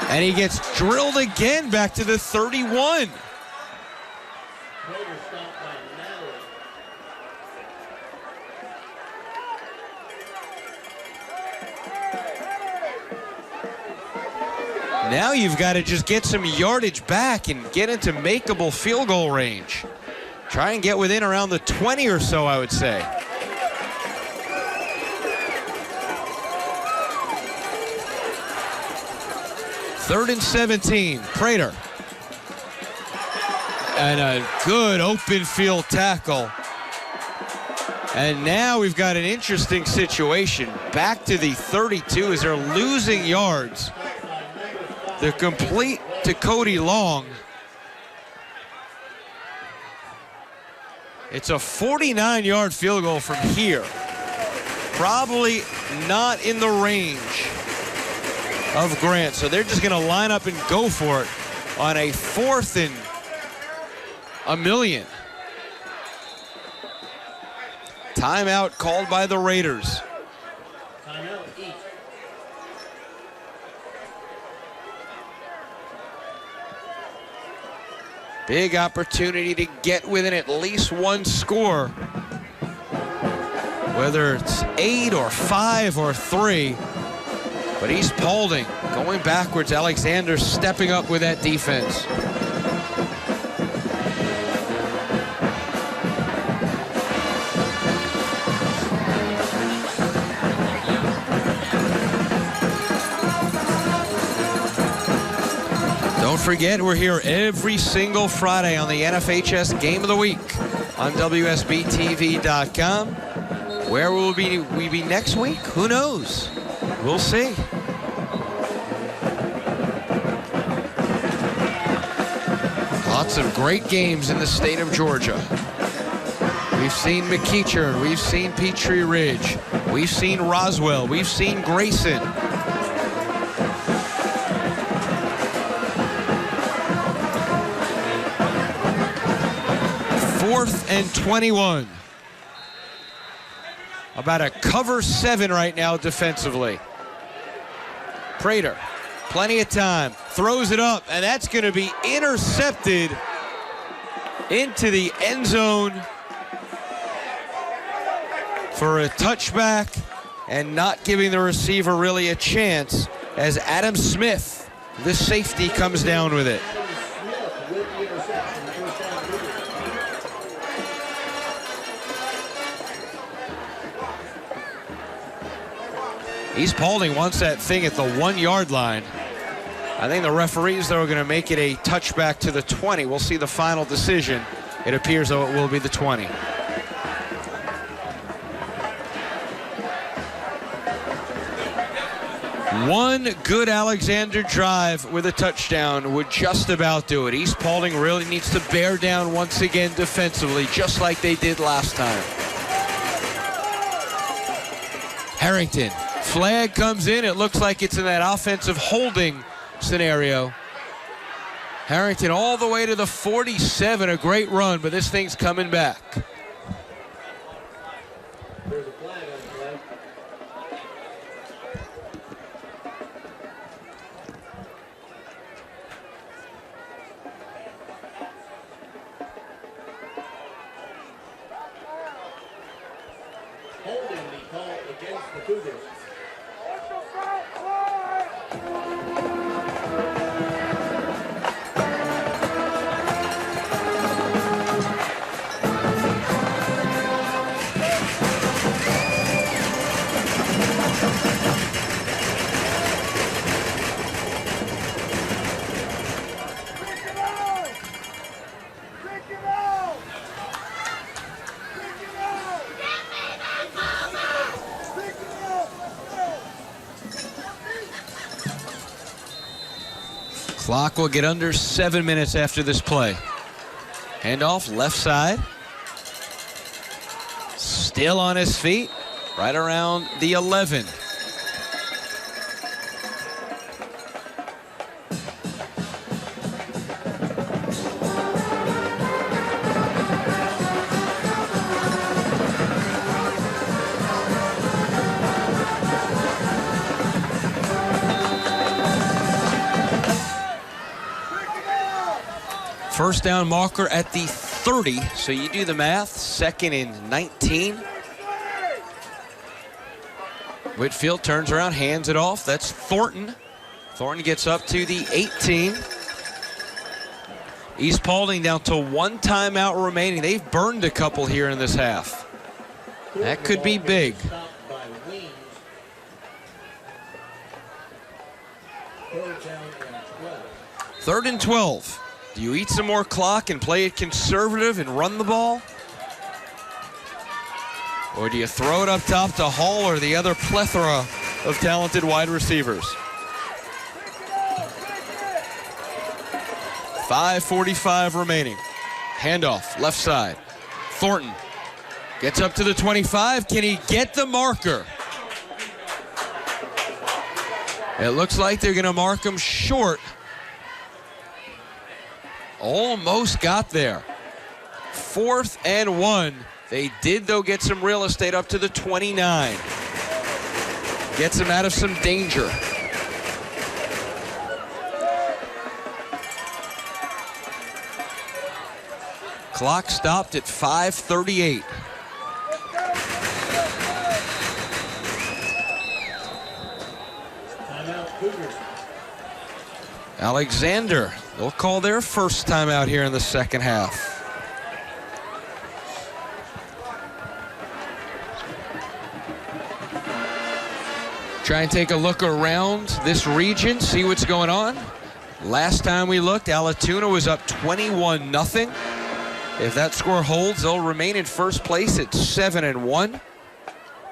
And he gets drilled again back to the 31. stop by Natalie. Now you've got to just get some yardage back and get into makeable field goal range. Try and get within around the 20 or so, I would say. Third and 17, Prater. And a good open field tackle. And now we've got an interesting situation. Back to the 32 as they're losing yards. They're complete to Cody Long. It's a 49-yard field goal from here. Probably not in the range of Grant. So they're just going to line up and go for it on a 4th and a million. Timeout called by the Raiders. Timeout each. Big opportunity to get within at least one score. Whether it's 8 or 5 or 3. But East Paulding going backwards. Alexander stepping up with that defense. Don't forget, we're here every single Friday on the NFHS Game of the Week on WSBTV.com. Where will we be next week? Who knows? We'll see. Lots of great games in the state of Georgia. We've seen McEachern, we've seen Petrie Ridge, we've seen Roswell, we've seen Grayson. Fourth and 21. About a cover 7 right now defensively. Prater, plenty of time, throws it up, and that's going to be intercepted into the end zone for a touchback and not giving the receiver really a chance as Adam Smith, the safety, comes down with it. East Paulding wants that thing at the 1-yard line. I think the referees, though, are going to make it a touchback to the 20. We'll see the final decision. It appears, though, it will be the 20. One good Alexander drive with a touchdown would just about do it. East Paulding really needs to bear down once again defensively, just like they did last time. Harrington. Flag comes in. It looks like it's in that offensive holding scenario. Harrington all the way to the 47. A great run, but this thing's coming back. There's a flag on the play. Holding the call against the Cougars. Clock will get under 7 minutes after this play. Handoff left side. Still on his feet, right around the 11. First down marker at the 30. So you do the math, 2nd and 19. Whitfield turns around, hands it off. That's Thornton. Thornton gets up to the 18. East Paulding down to 1 timeout remaining. They've burned a couple here in this half. That could be big. 3rd and 12. Do you eat some more clock and play it conservative and run the ball? Or do you throw it up top to Hall or the other plethora of talented wide receivers? 5:45 remaining. Handoff, left side. Thornton gets up to the 25. Can he get the marker? It looks like they're going to mark him short. Almost got there. 4th and 1. They did, though, get some real estate up to the 29. Gets them out of some danger. Clock stopped at 5:38. Alexander, they'll call their first timeout here in the second half. Try and take a look around this region, see what's going on. Last time we looked, Alatoona was up 21-0. If that score holds, they'll remain in first place at 7-1.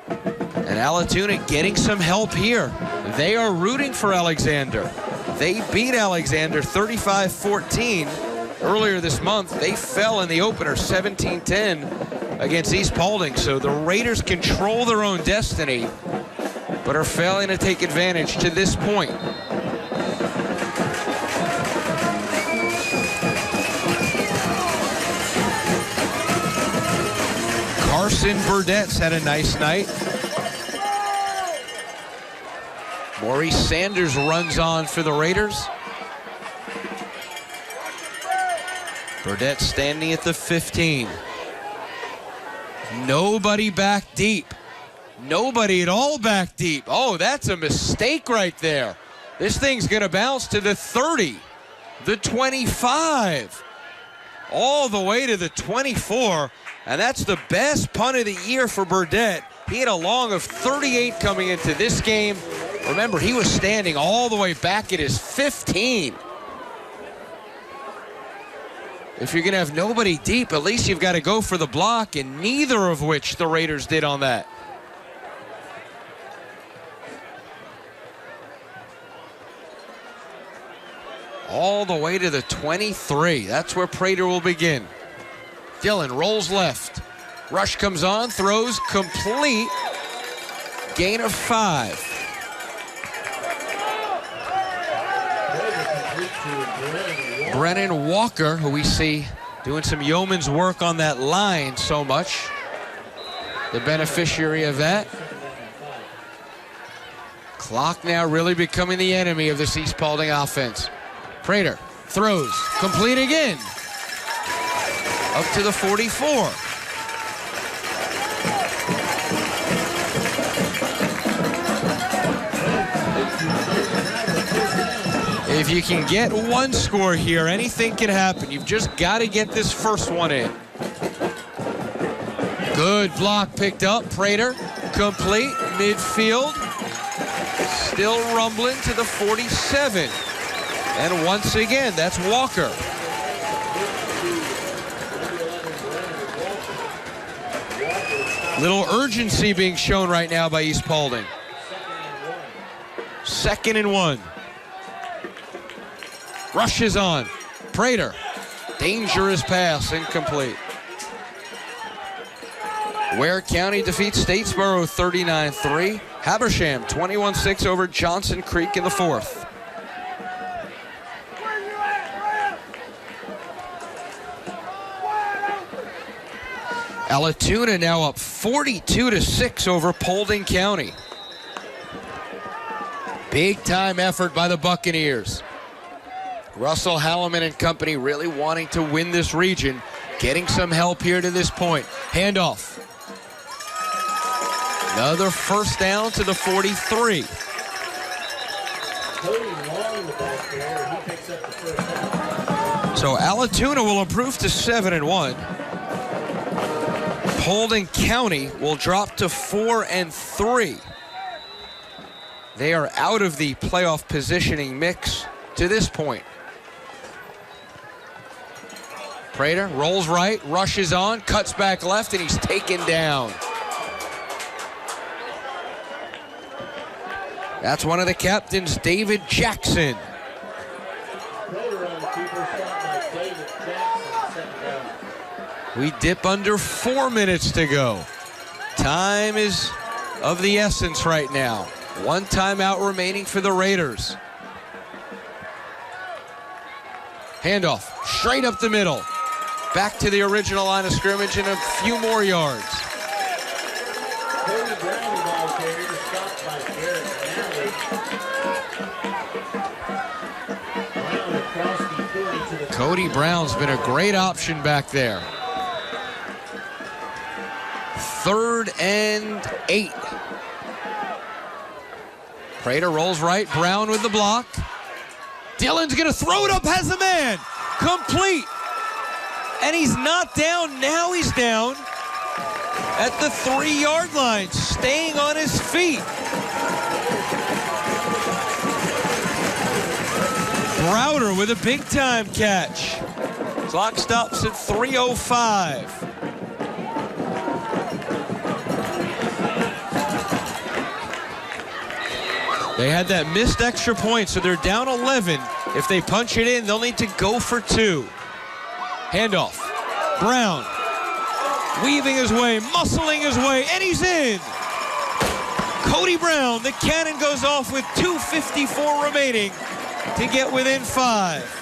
And Alatoona getting some help here. They are rooting for Alexander. They beat Alexander 35-14 earlier this month. They fell in the opener 17-10 against East Paulding. So the Raiders control their own destiny, but are failing to take advantage to this point. Carson Burdett's had a nice night. Maurice Sanders runs on for the Raiders. Burdett standing at the 15. Nobody back deep. Nobody at all back deep. Oh, that's a mistake right there. This thing's going to bounce to the 30, the 25, all the way to the 24. And that's the best punt of the year for Burdett. He had a long of 38 coming into this game. Remember, he was standing all the way back at his 15. If you're going to have nobody deep, at least you've got to go for the block, and neither of which the Raiders did on that. All the way to the 23. That's where Prater will begin. Dillon rolls left. Rush comes on, throws complete. Gain of 5. Brennan Walker, who we see doing some yeoman's work on that line so much. The beneficiary of that. Clock now really becoming the enemy of this East Paulding offense. Prater throws, complete again. Up to the 44. If you can get one score here, anything can happen. You've just got to get this first one in. Good block picked up. Prater, complete, midfield. Still rumbling to the 47. And once again, that's Walker. Little urgency being shown right now by East Paulding. 2nd and 1. Rushes on. Prater. Dangerous pass, incomplete. Ware County defeats Statesboro 39-3. Habersham 21-6 over Johnson Creek in the 4th. Alatoona now up 42-6 over Paulding County. Big time effort by the Buccaneers. Russell Halliman and company really wanting to win this region. getting some help here to this point. Handoff. Another first down to the 43. So Alatoona will improve to 7-1. Paulding County will drop to 4-3. They are out of the playoff positioning mix to this point. Prater rolls right, rushes on, cuts back left, and he's taken down. That's one of the captains, David Jackson. We dip under 4 minutes to go. Time is of the essence right now. One timeout remaining for the Raiders. Handoff, straight up the middle. Back to the original line of scrimmage and a few more yards. Cody Brown's been a great option back there. 3rd and 8. Prater rolls right, Brown with the block. Dillon's gonna throw it up, has a man. Complete. And he's not down, now he's down at the 3-yard line, staying on his feet. Browder with a big-time catch. Clock stops at 3:05. They had that missed extra point, so they're down 11. If they punch it in, they'll need to go for 2. Handoff. Brown weaving his way, muscling his way, and he's in. Cody Brown, the cannon goes off with 2:54 remaining to get within 5.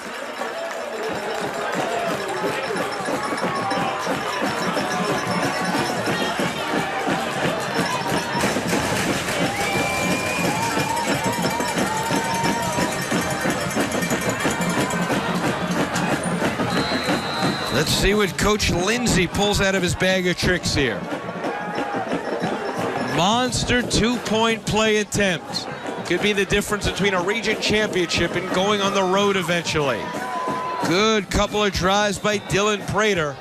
Let's see what Coach Lindsay pulls out of his bag of tricks here. Monster 2-point play attempt. Could be the difference between a region championship and going on the road eventually. Good couple of drives by Dylan Prater,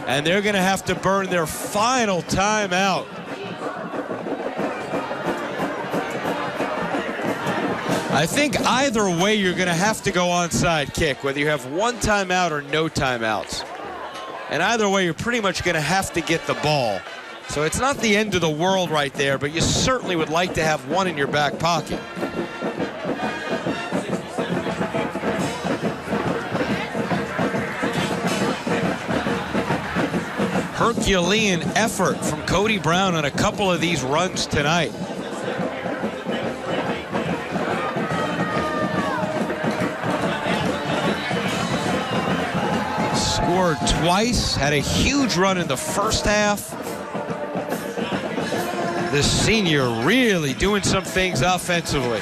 and they're going to have to burn their final timeout. I think either way you're going to have to go onside kick, whether you have one timeout or no timeouts. And either way, you're pretty much going to have to get the ball. So it's not the end of the world right there, but you certainly would like to have one in your back pocket. Herculean effort from Cody Brown on a couple of these runs tonight. Scored twice, had a huge run in the first half. The senior really doing some things offensively.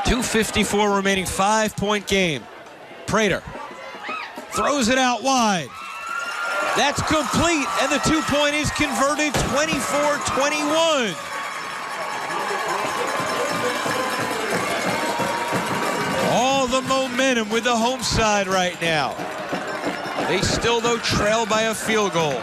.254 remaining, 5-point game. Prater throws it out wide. That's complete, and the 2-point is converted, 24-21. All the momentum with the home side right now. They still, though, trail by a field goal.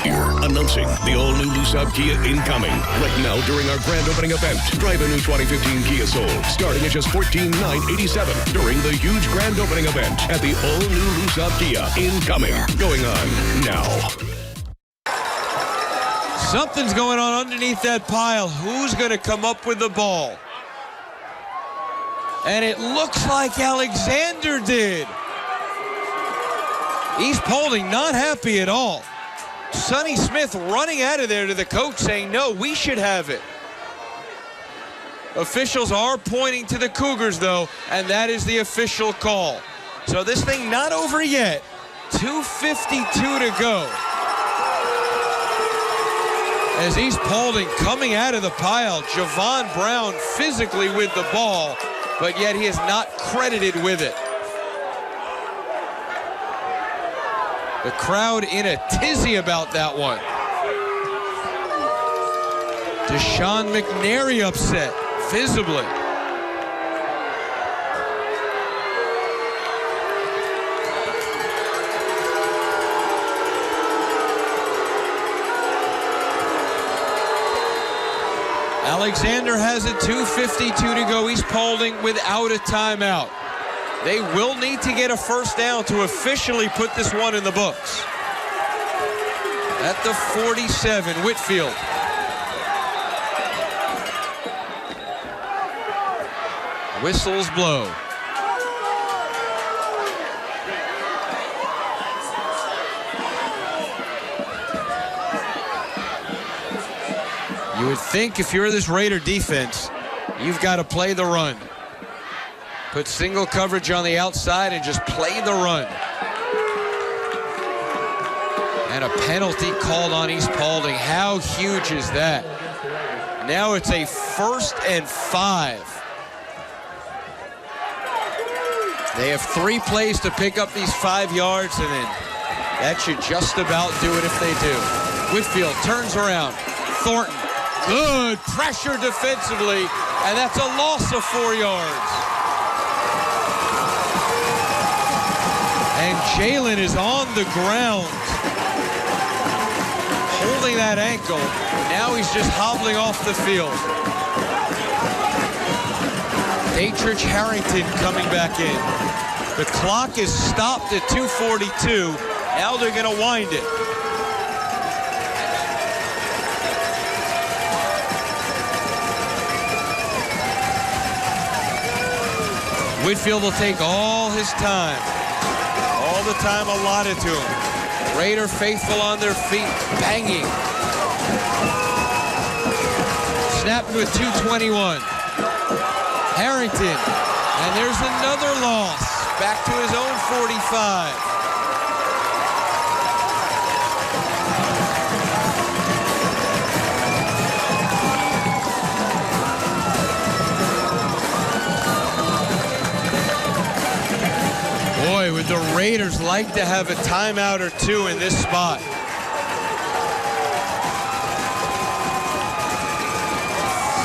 Announcing the all-new Lucid Kia incoming. Right now during our grand opening event. Drive a new 2015 Kia Soul starting at just $14,987 during the huge grand opening event at the all-new Lucid Kia incoming. Going on now. Something's going on underneath that pile. Who's going to come up with the ball? And it looks like Alexander did. East Paulding not happy at all. Sonny Smith running out of there to the coach saying, no, we should have it. Officials are pointing to the Cougars, though, and that is the official call. So this thing not over yet. 2:52 to go. As East Paulding coming out of the pile, Javon Brown physically with the ball, but yet he is not credited with it. The crowd in a tizzy about that one. Deshaun McNary upset, visibly. Alexander has it, 2:52 to go. East Paulding without a timeout. They will need to get a first down to officially put this one in the books. At the 47, Whitfield. Whistles blow. You would think if you're this Raider defense, you've got to play the run. Put single coverage on the outside and just play the run. And a penalty called on East Paulding. How huge is that? Now it's a 1st and 5. They have 3 plays to pick up these 5 yards, and then that should just about do it if they do. Whitfield turns around. Thornton, good pressure defensively, and that's a loss of 4 yards. And Jalen is on the ground, holding that ankle. Now he's just hobbling off the field. Dietrich Harrington coming back in. The clock is stopped at 2:42. Now they're going to wind it. Whitfield will take all his time. All the time allotted to him. Raider faithful on their feet, banging. Snapped with 2:21. Harrington, and there's another loss. Back to his own 45. Boy, would the Raiders like to have a timeout or two in this spot.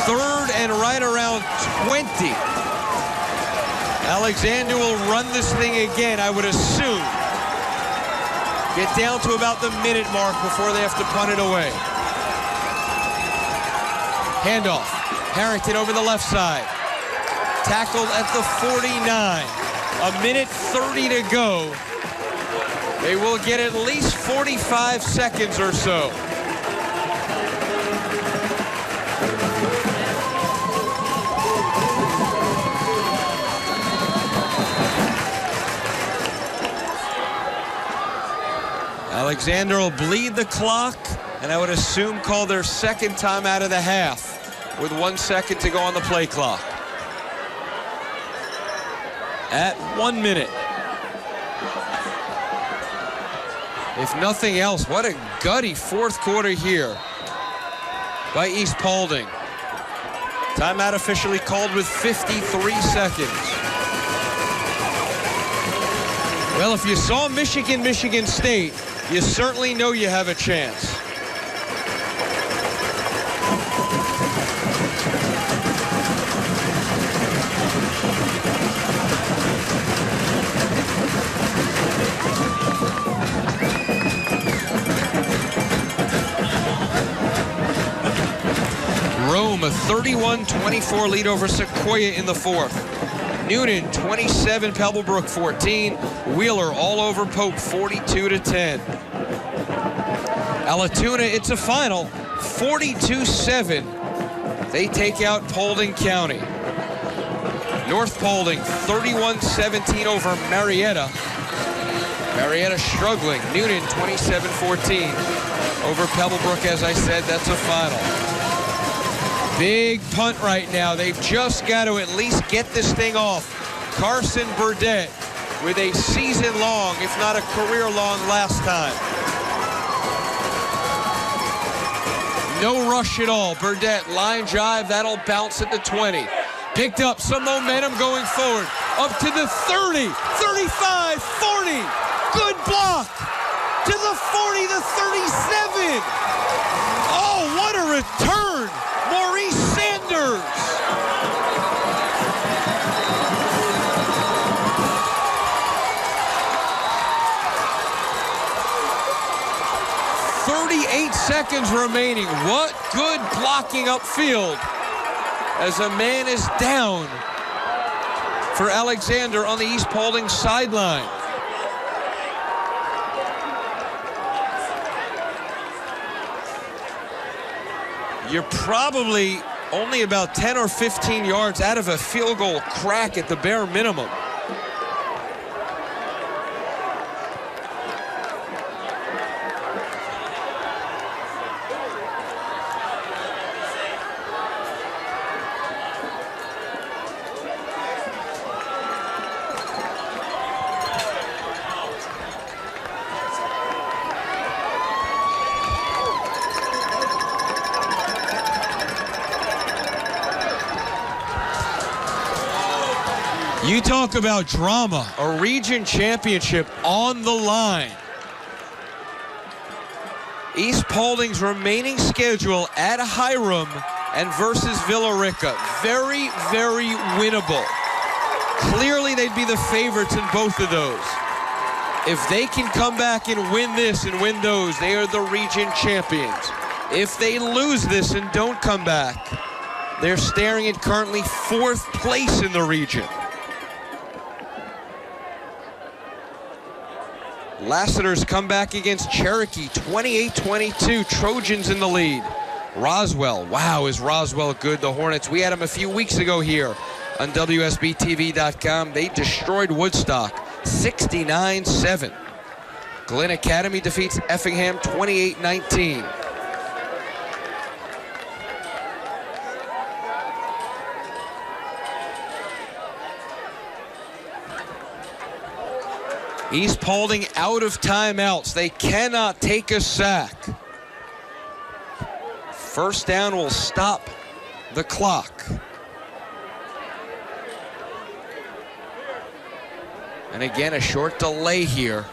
Third and right around 20. Alexander will run this thing again, I would assume. Get down to about the minute mark before they have to punt it away. Handoff. Harrington over the left side. Tackled at the 49. A minute 30 to go. They will get at least 45 seconds or so. Alexander will bleed the clock, and I would assume call their second time out of the half with 1 second to go on the play clock. At 1 minute. If nothing else, what a gutty fourth quarter here by East Paulding. Timeout officially called with 53 seconds. Well, if you saw Michigan State, you certainly know you have a chance. home a 31-24 lead over Sequoia in the fourth. Noonan 27, Pebblebrook 14. Wheeler all over Pope 42-10. Alatoona, it's a final 42-7. They take out Paulding County. North Paulding 31-17 over Marietta. Marietta struggling. Noonan 27-14 over Pebblebrook. As I said, that's a final. Big punt right now. They've just got to at least get this thing off. Carson Burdett with a season-long, if not a career-long last time. No rush at all. Burdett, line drive, that'll bounce at the 20. Picked up some momentum going forward. Up to the 30, 35, 40. Good block. To the 40, the 37. Oh, what a return. Maurice Sanders. .38 seconds remaining. What good blocking upfield as a man is down for Alexander on the East Paulding sideline. You're probably only about 10 or 15 yards out of a field goal crack at the bare minimum. You talk about drama, a region championship on the line. East Paulding's remaining schedule at Hiram and versus Villa Rica. Very, very winnable. Clearly they'd be the favorites in both of those. If they can come back and win this and win those, they are the region champions. If they lose this and don't come back, they're staring at currently 4th place in the region. Lassiter's come back against Cherokee, 28-22, Trojans in the lead. Roswell, wow, is Roswell good? The Hornets, we had them a few weeks ago here on WSBTV.com. They destroyed Woodstock, 69-7. Glen Academy defeats Effingham, 28-19. East Paulding out of timeouts. They cannot take a sack. First down will stop the clock. And again, a short delay here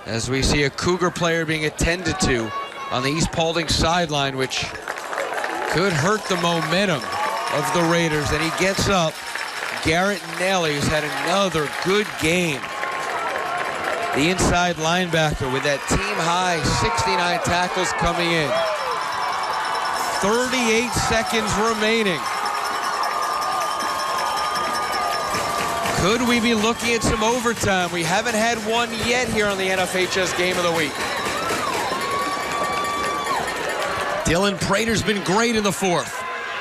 as we see a Cougar player being attended to on the East Paulding sideline, which could hurt the momentum of the Raiders. And he gets up. Garrett Nelly, who's had another good game. The inside linebacker with that team-high 69 tackles coming in. 38 seconds remaining. Could we be looking at some overtime? We haven't had one yet here on the NFHS Game of the Week. Dylan Prater's been great in the fourth.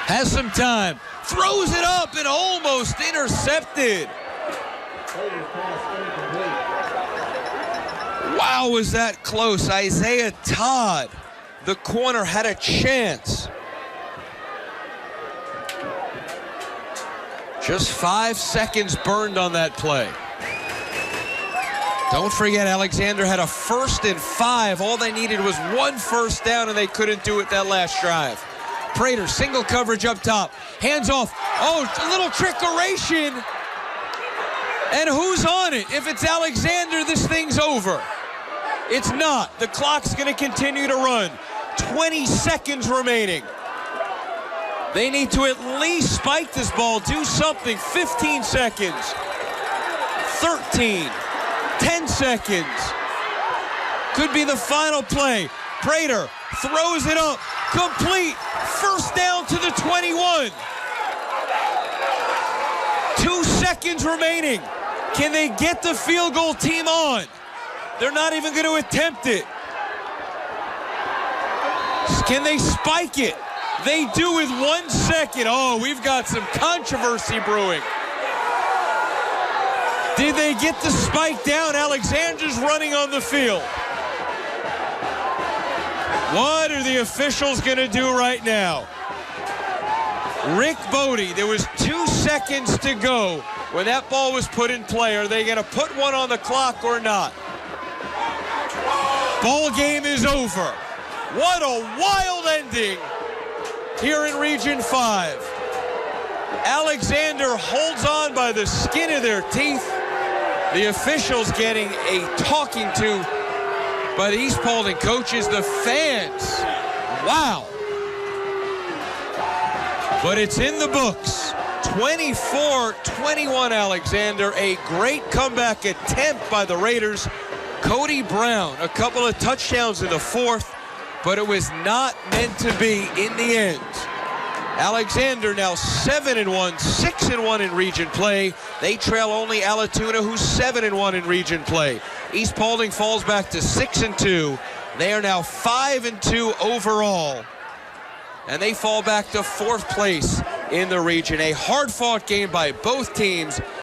Has some time. Throws it up and almost intercepted. Wow, was that close. Isaiah Todd, the corner, had a chance. Just 5 seconds burned on that play. Don't forget, Alexander had a 1st and 5. All they needed was 1 first down, and they couldn't do it that last drive. Prater, single coverage up top. Hands off. Oh, a little trickeration. And who's on it? If it's Alexander, this thing's over. It's not. The clock's going to continue to run. 20 seconds remaining. They need to at least spike this ball, do something. 15 seconds. 13. 10 seconds. Could be the final play. Prater throws it up. Complete. First down to the 21. 2 seconds remaining. Can they get the field goal team on? They're not even going to attempt it. Can they spike it? They do with 1 second. Oh, we've got some controversy brewing. Did they get the spike down? Alexander's running on the field. What are the officials going to do right now? Rick Bodie, there was 2 seconds to go when that ball was put in play. Are they going to put one on the clock or not? Ball game is over. What a wild ending here in Region 5. Alexander holds on by the skin of their teeth. The officials getting a talking to by the East Paulding coaches, the fans. Wow. But it's in the books. 24-21 Alexander. A great comeback attempt by the Raiders. Cody Brown, a couple of touchdowns in the fourth, but it was not meant to be in the end. Alexander now 7-1, 6-1 in region play. They trail only Allatoona, who's 7-1 in region play. East Paulding falls back to 6-2. They are now 5-2 overall. And they fall back to 4th place in the region. A hard-fought game by both teams.